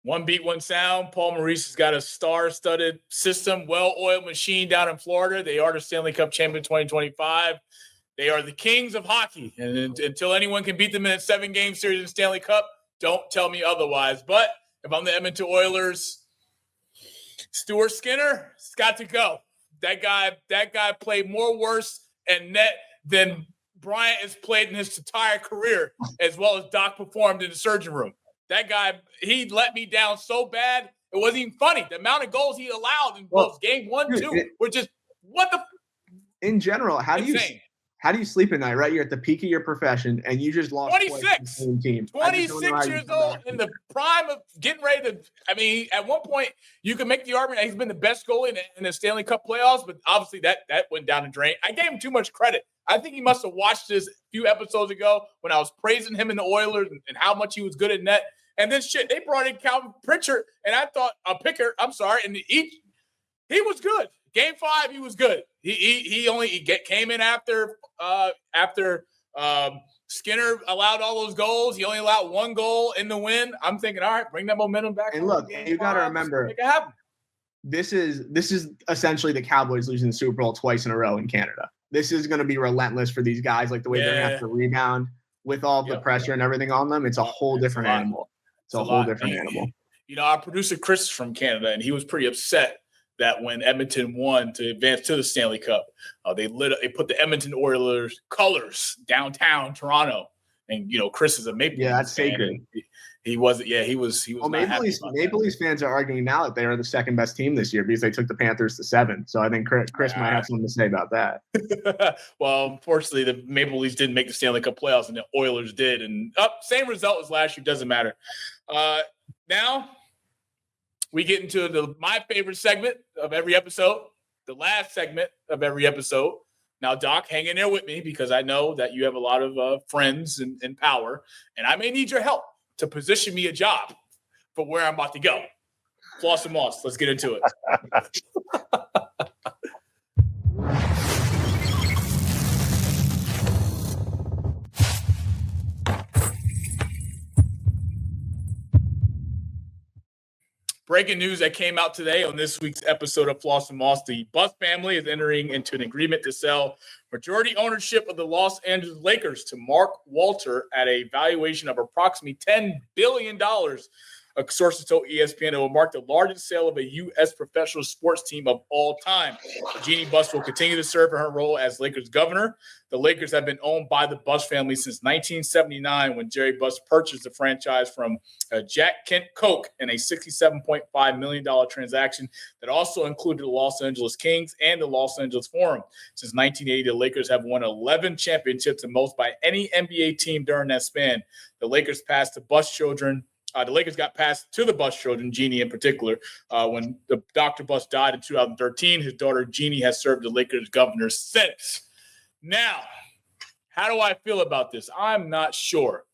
S3: One beat, one sound. Paul Maurice has got a star-studded system, well-oiled machine down in Florida. They are the Stanley Cup champion 2025. They are the kings of hockey. And until anyone can beat them in a 7-game series in Stanley Cup, don't tell me otherwise. But if I'm the Edmonton Oilers, Stuart Skinner, it's got to go. That guy played more worse and net than Bryant has played in his entire career, as well as Doc performed in the surgeon room. That guy, he let me down so bad, it wasn't even funny. The amount of goals he allowed in both game 1, 2 were just, what the?
S5: In general, how do you How do you sleep at night, right? You're at the peak of your profession, and you just lost
S3: 26.
S5: twice to the same team.
S3: 26 years old in the prime of getting ready to. I mean, at one point, you can make the argument that he's been the best goalie in the Stanley Cup playoffs, but obviously that went down the drain. I gave him too much credit. I think he must have watched this a few episodes ago when I was praising him in the Oilers and how much he was good at net. And then they brought in Calvin Pritchard, and I thought Pickard. I'm sorry, and he was good. Game 5, he was good. He came in after Skinner allowed all those goals. He only allowed 1 goal in the win. I'm thinking, all right, bring that momentum back.
S5: And look, you got to remember,
S3: make it happen.
S5: This is essentially the Cowboys losing the Super Bowl twice in a row in Canada. This is going to be relentless for these guys, like the way they're going to have to rebound with all the pressure and everything on them. It's a whole different animal. It's a whole different animal.
S3: You know, our producer Chris is from Canada, and he was pretty upset that when Edmonton won to advance to the Stanley Cup, they put the Edmonton Oilers colors downtown Toronto. And Chris is a Maple Leafs
S5: that's
S3: fan.
S5: sacred.
S3: He wasn't. Yeah, he was.
S5: Well, Maple Leafs fans are arguing now that they are the second best team this year because they took the Panthers to 7. So I think Chris might have something to say about that.
S3: Well, unfortunately, the Maple Leafs didn't make the Stanley Cup playoffs, and the Oilers did. And same result as last year. Doesn't matter. Now we get into my favorite segment of every episode, the last segment of every episode. Now, Doc, hang in there with me because I know that you have a lot of friends and power, and I may need your help to position me a job for where I'm about to go. Floss and Moss, let's get into it. Breaking news that came out today on this week's episode of Floss and Moss. The Buss family is entering into an agreement to sell majority ownership of the Los Angeles Lakers to Mark Walter at a valuation of approximately $10 billion. Sources told ESPN it will mark the largest sale of a U.S. professional sports team of all time. Jeannie Buss will continue to serve in her role as Lakers governor. The Lakers have been owned by the Buss family since 1979 when Jerry Buss purchased the franchise from Jack Kent Koch in a $67.5 million transaction that also included the Los Angeles Kings and the Los Angeles Forum. Since 1980, the Lakers have won 11 championships, the most by any NBA team during that span. The Lakers passed the Buss children. The Lakers got passed to the Buss children, Jeannie in particular. When Dr. Buss died in 2013, his daughter Jeannie has served the Lakers governor since. Now, how do I feel about this? I'm not sure.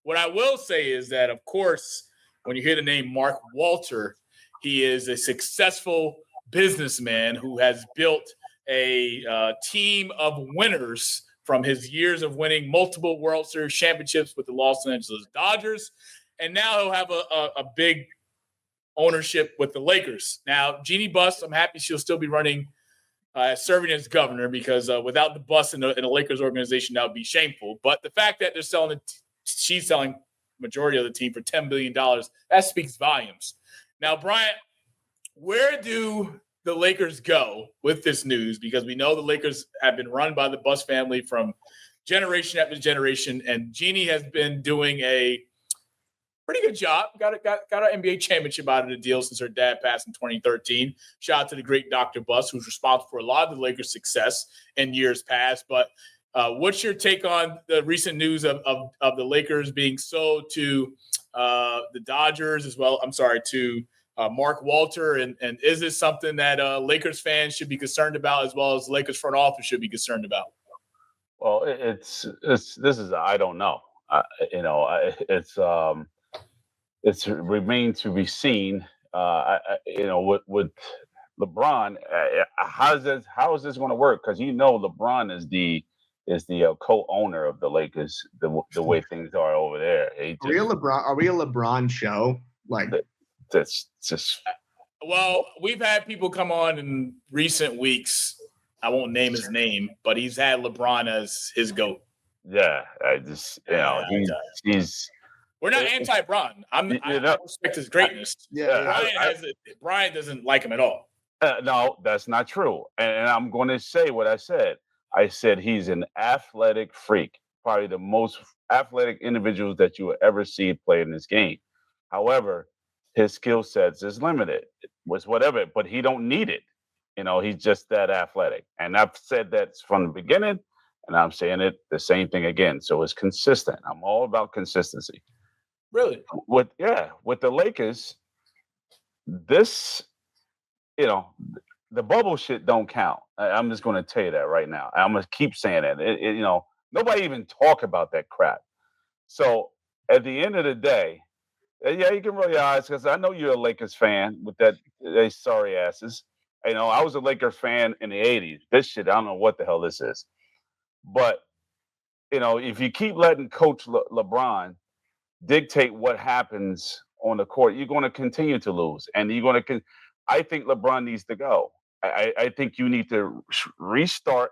S3: What I will say is that, of course, when you hear the name Mark Walter, he is a successful businessman who has built a team of winners from his years of winning multiple World Series championships with the Los Angeles Dodgers. And now he'll have a big ownership with the Lakers. Now, Jeannie Buss, I'm happy she'll still be running, serving as governor because without the Buss in the Lakers organization, that would be shameful. But the fact that they're she's selling majority of the team for $10 billion, that speaks volumes. Now, Bryant, where do the Lakers go with this news? Because we know the Lakers have been run by the Buss family from generation after generation, and Jeannie has been doing a pretty good job. Got an NBA championship out of the deal since her dad passed in 2013. Shout out to the great Dr. Buss, who's responsible for a lot of the Lakers' success in years past. But what's your take on the recent news of the Lakers being sold to the Dodgers as well? I'm sorry, to Mark Walter. And is this something that Lakers fans should be concerned about as well as Lakers front office should be concerned about?
S4: Well, I don't know. It's remained to be seen. With LeBron, how is this going to work? Because LeBron is the co-owner of the Lakers. The way things are over there.
S5: Are we a LeBron show?
S4: That's just.
S3: Well, we've had people come on in recent weeks. I won't name his name, but he's had LeBron as his GOAT.
S4: Yeah, he's.
S3: We're not anti-Bron. I respect his greatness. Brian doesn't like him at all.
S4: No, that's not true. And I'm going to say what I said. I said he's an athletic freak, probably the most athletic individuals that you will ever see play in this game. However, his skill sets is limited. Was whatever, but he don't need it. He's just that athletic. And I've said that from the beginning, And I'm saying it the same thing again. So it's consistent. I'm all about consistency.
S3: Really?
S4: With the Lakers, this, the bubble shit don't count. I'm just going to tell you that right now. I'm going to keep saying that. Nobody even talk about that crap. So at the end of the day, you can roll your eyes because I know you're a Lakers fan with they sorry asses. I was a Lakers fan in the 80s. This shit, I don't know what the hell this is. But, if you keep letting Coach LeBron dictate what happens on the court, you're going to continue to lose. And you're going to I think LeBron needs to go. I think you need to restart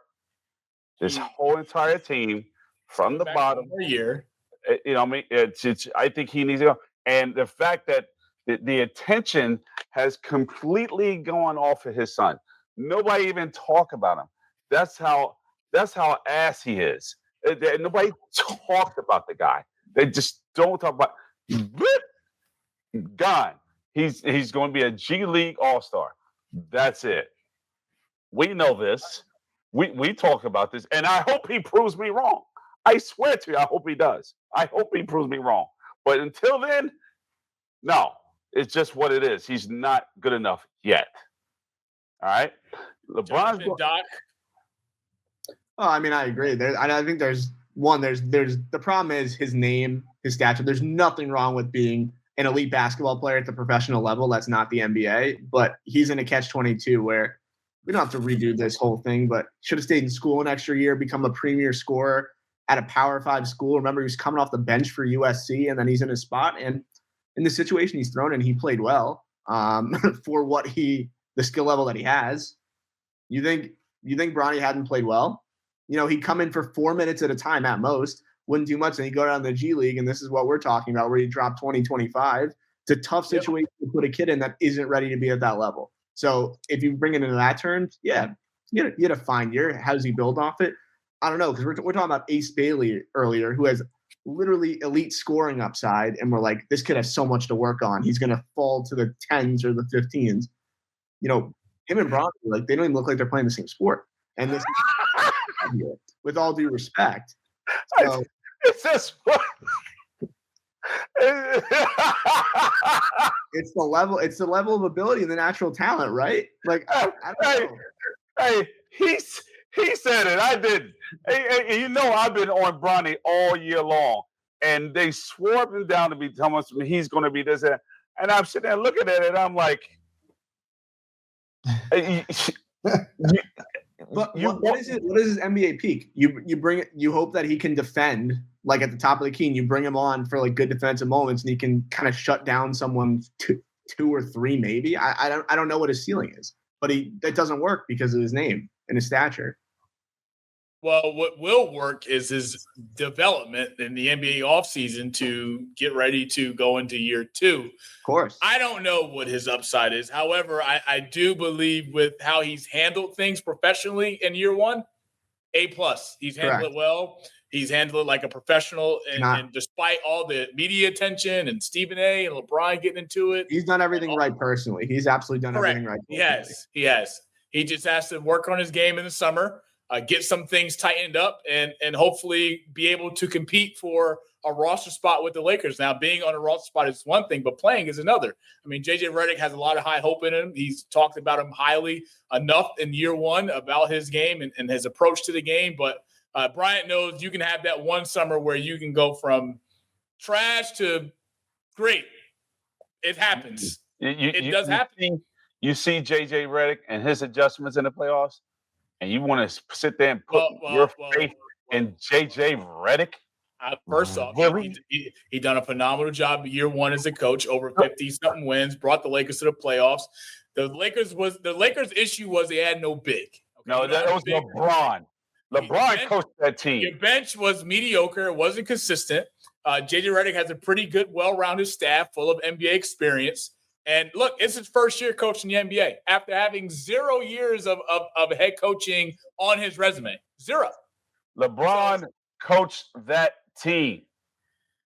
S4: this whole entire team from the bottom.
S3: For a year.
S4: I think he needs to go. And the fact that the attention has completely gone off of his son. Nobody even talk about him. That's how ass he is. Nobody talks about the guy. They just don't talk about. Gone. He's going to be a G League All-Star. That's it. We know this. We talk about this, and I hope he proves me wrong. I swear to you, I hope he does. I hope he proves me wrong. But until then, no, it's just what it is. He's not good enough yet. All right, LeBron's
S3: Doc.
S5: Oh, I mean, I agree. I think there's the problem is his name, his stature. There's nothing wrong with being an elite basketball player at the professional level. That's not the NBA, but he's in a catch-22 where we don't have to redo this whole thing, but should have stayed in school an extra year, become a premier scorer at a Power 5 school. Remember, he was coming off the bench for USC, and then he's in his spot. And in the situation he's thrown in, he played well for the skill level that he has. You think Bronny hadn't played well? He'd come in for 4 minutes at a time at most, wouldn't do much, and he'd go down to the G League, and this is what we're talking about, where he dropped 20, 25. It's a tough situation to put a kid in that isn't ready to be at that level. So if you bring it into that terms, you had a fine year. How does he build off it? I don't know, because we're talking about Ace Bailey earlier, who has literally elite scoring upside, and we're like, this kid has so much to work on. He's going to fall to the 10s or the 15s. Him and Bron, they don't even look like they're playing the same sport. And this with all due respect. So,
S4: it's just
S5: it's the level of ability and the natural talent, right? Like, I don't know.
S4: Hey, he said it. I didn't. Hey, I've been on Bronny all year long, and they swore up and down to be telling me he's going to be this, and I'm sitting there looking at it, and I'm like,
S5: but what is it? What is his NBA peak? You bring it. You hope that he can defend like at the top of the key, and you bring him on for like good defensive moments, and he can kind of shut down someone two or three maybe. I don't know what his ceiling is, but that doesn't work because of his name and his stature.
S3: Well, what will work is his development in the NBA offseason to get ready to go into year 2.
S5: Of course.
S3: I don't know what his upside is. However, I do believe with how he's handled things professionally in year 1, A+. He's handled it well. He's handled it like a professional. And despite all the media attention and Stephen A. and LeBron getting into it.
S5: He's done everything right personally. He's absolutely done everything right.
S3: He has. He just has to work on his game in the summer. Get some things tightened up and hopefully be able to compete for a roster spot with the Lakers. Now, being on a roster spot is one thing, but playing is another. I mean, JJ Redick has a lot of high hope in him. He's talked about him highly enough in year 1 about his game and his approach to the game. But Bryant knows you can have that one summer where you can go from trash to great. It happens. It does happen.
S4: You see JJ Redick and his adjustments in the playoffs? And you want to sit there and put your faith in JJ Redick?
S3: First off,
S4: really?
S3: he done a phenomenal job year 1 as a coach, over 50-something wins, brought the Lakers to the playoffs. The Lakers' issue was they had no big. Okay?
S4: No, that was big. LeBron. LeBron coached that team.
S3: Your bench was mediocre. It wasn't consistent. JJ Redick has a pretty good, well-rounded staff full of NBA experience. And look, it's his first year coaching the NBA after having 0 years of head coaching on his resume. 0.
S4: LeBron coached that team.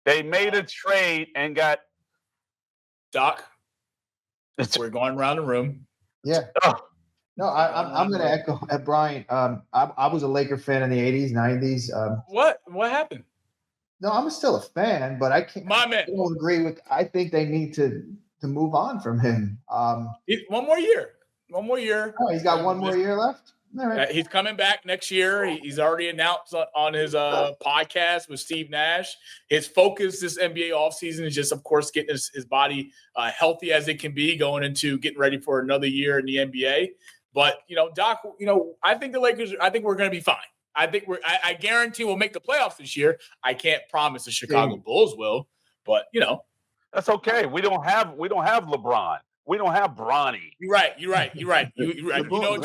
S4: They made a trade and got
S3: Doc. We're going around the room.
S6: Yeah. No, I'm going to echo at Bryant. I was a Laker fan in the 80s, 90s.
S3: What happened?
S6: No, I'm still a fan, but I can't.
S3: My man.
S6: I don't agree with. I think they need to move on from him.
S3: One more year.
S6: Oh, he's got one more year left. All right.
S3: He's coming back next year. He's already announced on his podcast with Steve Nash. His focus this NBA offseason is just, of course, getting his body healthy as it can be, going into getting ready for another year in the NBA. But, Doc, I think the Lakers, I think we're going to be fine. I guarantee we'll make the playoffs this year. I can't promise the Chicago Bulls will, but,
S4: That's okay. We don't have LeBron. We don't have Bronny.
S3: You're right. You know what you have?
S5: You
S3: know what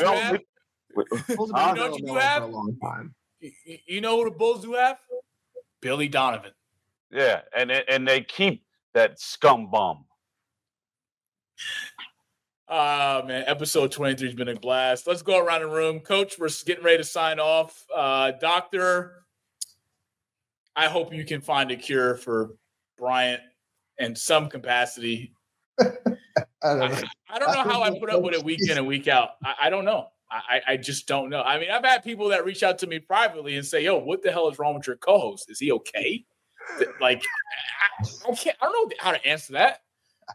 S3: you do have?
S5: For a long time.
S3: You know who the Bulls do have? Billy Donovan.
S4: Yeah, and they keep that scum bum.
S3: Man, episode 23 has been a blast. Let's go around the room. Coach, we're getting ready to sign off. Doctor, I hope you can find a cure for Bryant in some capacity. I don't know how I put up with it week in and week out. I don't know. I just don't know. I mean, I've had people that reach out to me privately and say, yo, what the hell is wrong with your co-host? Is he okay? Like, I don't know how to answer that.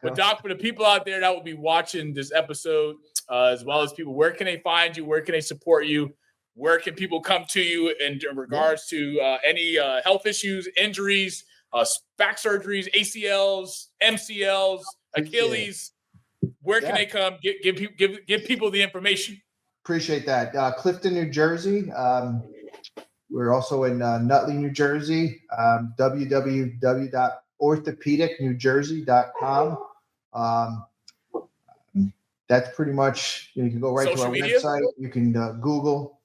S3: But, Doc, for the people out there that will be watching this episode, as well as people, where can they find you? Where can they support you? Where can people come to you in regards to any health issues, injuries, back surgeries, ACLs, MCLs, Achilles? Where can they come? Give people the information.
S6: Appreciate that. Clifton, New Jersey. We're also in Nutley, New Jersey. www.orthopedicnewjersey.com. That's pretty much, you can go right to our website. You can Google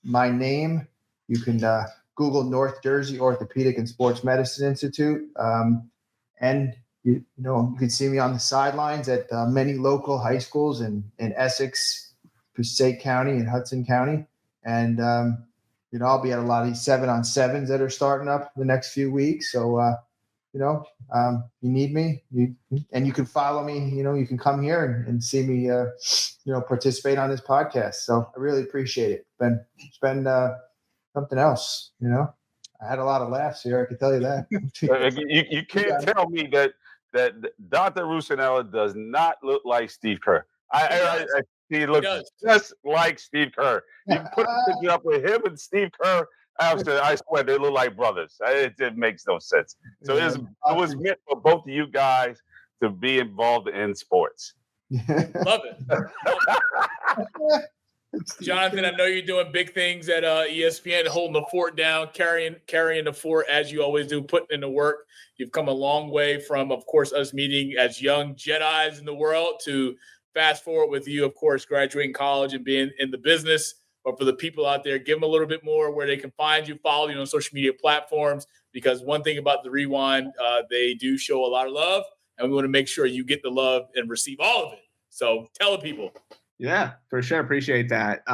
S6: my name. You can Google North Jersey Orthopedic and Sports Medicine Institute. And you can see me on the sidelines at many local high schools in Essex, Passaic County, and Hudson County. And, I'll be at a lot of these 7-on-7s that are starting up the next few weeks. So, you need me, and you can follow me, you can come here and see me, participate on this podcast. So I really appreciate it. It's been something else, I had a lot of laughs here. I can tell you that.
S4: You can't tell me that Dr. Russonella does not look like Steve Kerr. He looks just like Steve Kerr. You put a picture up with him and Steve Kerr. I swear they look like brothers. It makes no sense. So it was meant for both of you guys to be involved in sports.
S3: Love it. Jonathan, I know you're doing big things at ESPN, holding the fort down, carrying the fort as you always do, putting in the work. You've come a long way from, of course, us meeting as young Jedis in the world to fast forward with you, of course, graduating college and being in the business. But for the people out there, give them a little bit more where they can find you, follow you on social media platforms, because one thing about the Rewind, they do show a lot of love, and we want to make sure you get the love and receive all of it. So tell the people.
S5: Yeah, for sure. Appreciate that.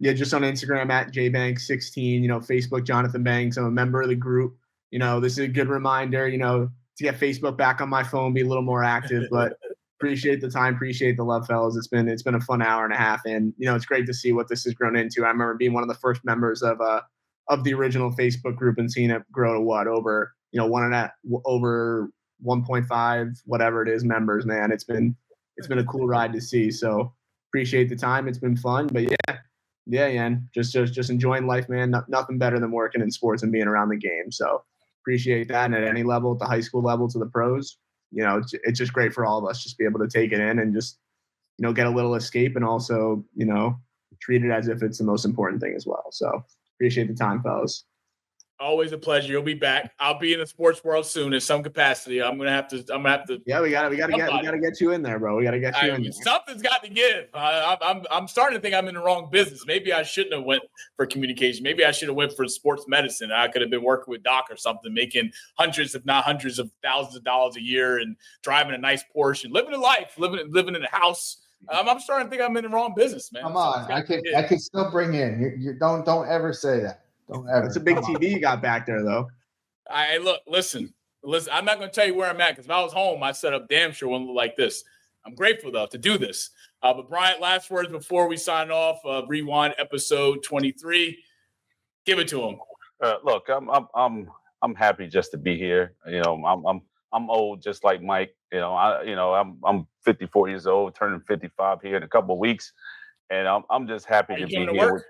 S5: Just on Instagram at jbanks16, Facebook, Jonathan Banks. I'm a member of the group. This is a good reminder, to get Facebook back on my phone, be a little more active, but appreciate the time, appreciate the love, fellas. It's been a fun hour and a half, and it's great to see what this has grown into. I remember being one of the first members of the original Facebook group and seeing it grow to over 1.5 whatever it is members. Man, it's been a cool ride to see. So appreciate the time. It's been fun, but man, just enjoying life, man. Nothing better than working in sports and being around the game. So appreciate that. And at any level, at the high school level to the pros. It's just great for all of us just be able to take it in and just, get a little escape and also, treat it as if it's the most important thing as well. So appreciate the time, fellas.
S3: Always a pleasure. You'll be back. I'll be in the sports world soon in some capacity. I'm gonna have to.
S5: Yeah, we gotta get you in there, bro. We gotta get you in there.
S3: Something's got to give. I'm starting to think I'm in the wrong business. Maybe I shouldn't have went for communication. Maybe I should have went for sports medicine. I could have been working with Doc or something, making hundreds, if not hundreds of thousands of dollars a year and driving a nice Porsche and living a life, living in a house. I'm starting to think I'm in the wrong business, man.
S6: Come on, I could still bring in. You don't ever say that. Don't ever.
S5: It's a big TV you got back there, though.
S3: Listen. I'm not going to tell you where I'm at because if I was home, I'd set up damn sure one like this. I'm grateful though to do this. But Bryant, last words before we sign off. Rewind episode 23. Give it to him.
S4: Look, I'm happy just to be here. You know, I'm old, just like Mike. You know, I'm 54 years old, turning 55 here in a couple of weeks, and I'm just happy to be here.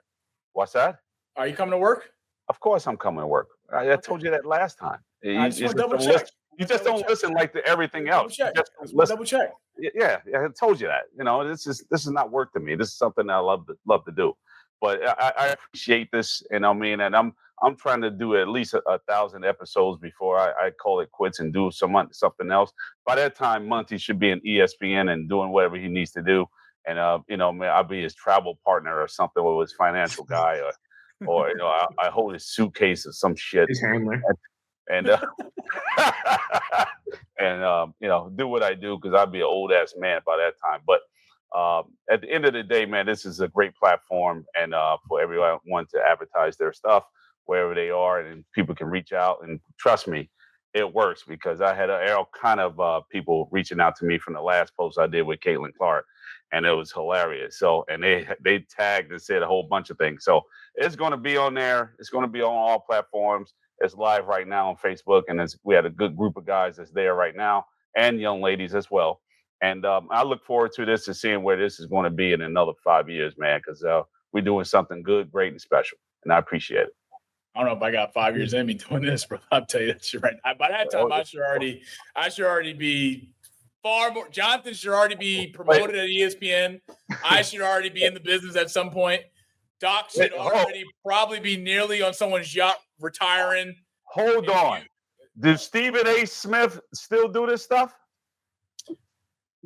S4: What's that?
S3: Are you coming to work?
S4: Of course, I'm coming to work. I told you that last time.
S3: I just want to double check.
S4: You just don't listen like to everything else.
S3: Double check.
S4: Yeah, I told you that. You know, this is not work to me. This is something I love to do. But I appreciate this, and I mean, and I'm trying to do at least 1,000 episodes before I call it quits and do something else. By that time, Monty should be in ESPN and doing whatever he needs to do. And I'll be his travel partner or something, or his financial guy, or I hold his suitcase or some shit.
S5: His handler.
S4: And do what I do, because I'll be an old ass man by that time. But at the end of the day, man, this is a great platform, and for everyone to advertise their stuff wherever they are, and people can reach out. And trust me, it works, because I had all kind of people reaching out to me from the last post I did with Caitlyn Clark, and it was hilarious. So, and they tagged and said a whole bunch of things. So it's going to be on there. It's going to be on all platforms. It's live right now on Facebook, and we had a good group of guys that's there right now, and young ladies as well. And I look forward to this and seeing where this is going to be in another 5 years, man, because we're doing something good, great, and special, and I appreciate it.
S3: I don't know if I got 5 years in me doing this, bro. I'll tell you that shit right now. By that time, I should already be far more. Jonathan should already be promoted at ESPN. I should already be in the business at some point. Doc should already probably be nearly on someone's yacht retiring.
S4: Hold on. Does Stephen A. Smith still do this stuff?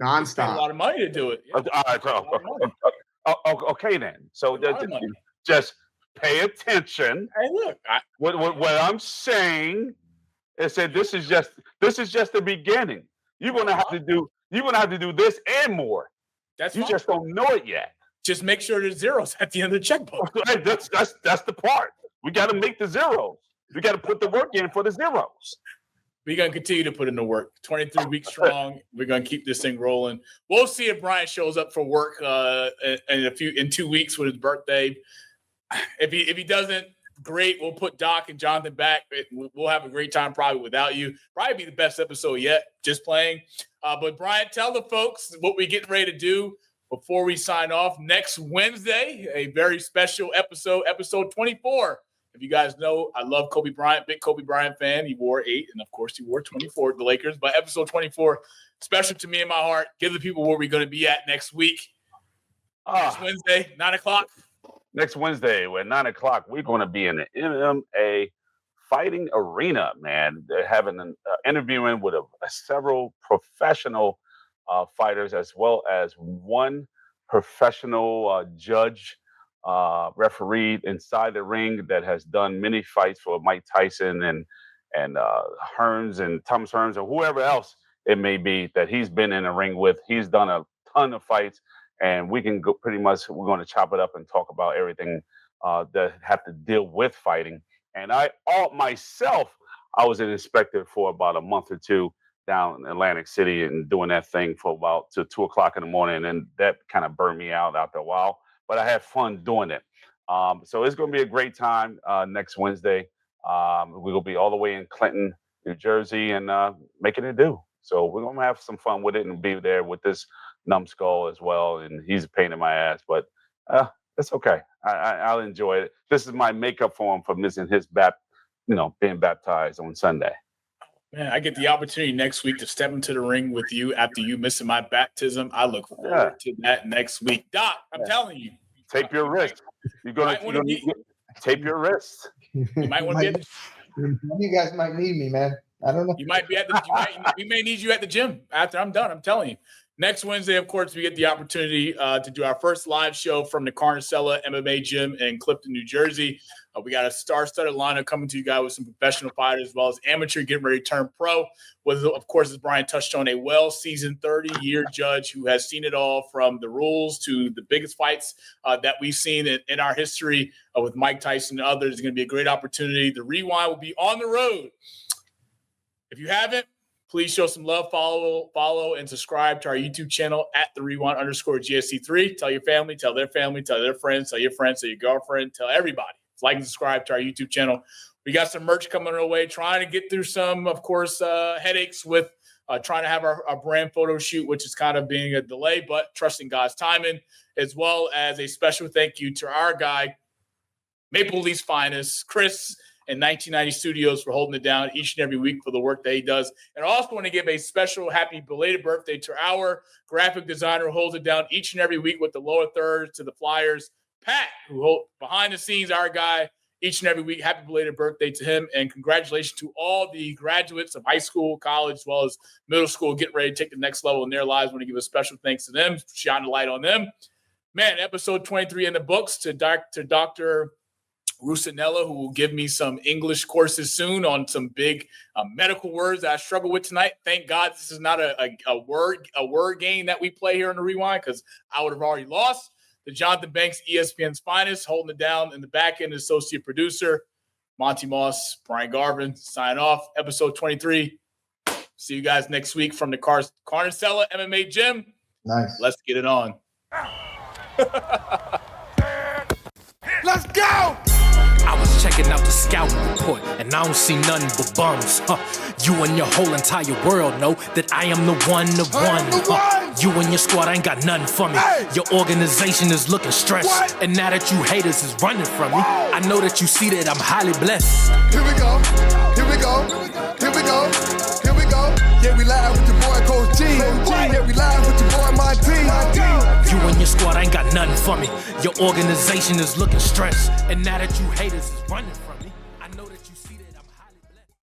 S5: Nonstop.
S3: A lot of money to do it. Yeah.
S4: All right, okay then. So just pay attention.
S3: Hey, look.
S4: What I'm saying is that this is just the beginning. You're gonna have to do this and more.
S3: That's
S4: you
S3: fine.
S4: just don't know it yet.
S3: Just make sure there's zeros at the end of the checkbook.
S4: That's the part. We got to make the zeros. We got to put the work in for the zeros.
S3: We're going to continue to put in the work. 23 weeks strong. We're going to keep this thing rolling. We'll see if Brian shows up for work in 2 weeks with his birthday. If he doesn't, great. We'll put Doc and Jonathan back. We'll have a great time probably without you. Probably be the best episode yet, just playing. But Brian, tell the folks what we're getting ready to do before we sign off. Next Wednesday, a very special episode 24. If you guys know, I love Kobe Bryant, big Kobe Bryant fan. He wore 8, and of course he wore 24 at the Lakers. But episode 24, special to me in my heart. Give the people where we're going to be at next week. Next Wednesday, 9 o'clock.
S4: Next Wednesday, at 9 o'clock, we're going to be in the MMA fighting arena, man. They're having an interviewing with several professional fighters, as well as one professional judge, referee inside the ring that has done many fights for Mike Tyson and Hearns and Thomas Hearns or whoever else it may be that he's been in the ring with. He's done a ton of fights, and we can go we're going to chop it up and talk about everything that have to deal with fighting. And I was an inspector for about a month or two down in Atlantic City and doing that thing for about till 2 o'clock in the morning. And that kind of burned me out after a while, but I had fun doing it. So it's going to be a great time next Wednesday. We're going to be all the way in Clinton, New Jersey, and making it do. So we're going to have some fun with it and be there with this numbskull as well. And he's a pain in my ass, but it's okay. I'll enjoy it. This is my makeup for him for missing his being baptized on Sunday.
S3: Man, I get the opportunity next week to step into the ring with you after you missing my baptism. I look forward to that next week. Doc, I'm telling you.
S4: Tape your wrist. You're gonna tape your wrist.
S3: You might want to be.
S6: You guys might need me, man. I don't know.
S3: You might be at we may need you at the gym after I'm done. I'm telling you. Next Wednesday, of course, we get the opportunity to do our first live show from the Carnicella MMA Gym in Clifton, New Jersey. We got a star-studded lineup coming to you guys with some professional fighters as well as amateur getting ready to turn pro. With, of course, as Brian touched on, a well-seasoned 30-year judge who has seen it all from the rules to the biggest fights that we've seen in our history with Mike Tyson and others. It's going to be a great opportunity. The Rewind will be on the road. If you haven't, Please show some love, follow, and subscribe to our YouTube channel at the @rewind_GSC3. Tell your family, tell their friends, tell your friends, tell your girlfriend, tell everybody. Like and subscribe to our YouTube channel. We got some merch coming our way, trying to get through some, of course, headaches with trying to have our brand photo shoot, which is kind of being a delay, but trusting God's timing, as well as a special thank you to our guy, Maple Leaf's finest, Chris, in 1990 Studios, for holding it down each and every week for the work that he does. And I also want to give a special happy belated birthday to our graphic designer who holds it down each and every week with the lower thirds to the Flyers, Pat, who holds behind the scenes, our guy, each and every week. Happy belated birthday to him. And congratulations to all the graduates of high school, college, as well as middle school, getting ready to take the next level in their lives. I want to give a special thanks to them, shine the light on them. Man, episode 23 in the books, to Dr. Russonella, who will give me some English courses soon on some big medical words that I struggle with tonight. Thank God this is not a word game that we play here on the Rewind, because I would have already lost. To Jonathan Banks, ESPN's finest, holding it down in the back end, associate producer, Monty Moss, Bryant Garvin, sign off. Episode 23. See you guys next week from the Carnicella MMA Gym.
S6: Nice.
S3: Let's get it on.
S1: Let's go!
S2: I was checking out the scouting report, and I don't see nothing but bums. You and your whole entire world know that I am the one. You and your squad ain't got nothing for me.
S1: Hey.
S2: Your organization is looking stressed.
S1: What?
S2: And now that you haters is running from me, I know that you see that I'm highly blessed.
S1: Here we go. Here we go. Here we go. Here we go. Yeah, we live with your boy Coach G. Yeah, we live with your boy Monty.
S2: You and your squad ain't got nothing for me. Your organization is looking stressed. And now that you haters is running from me,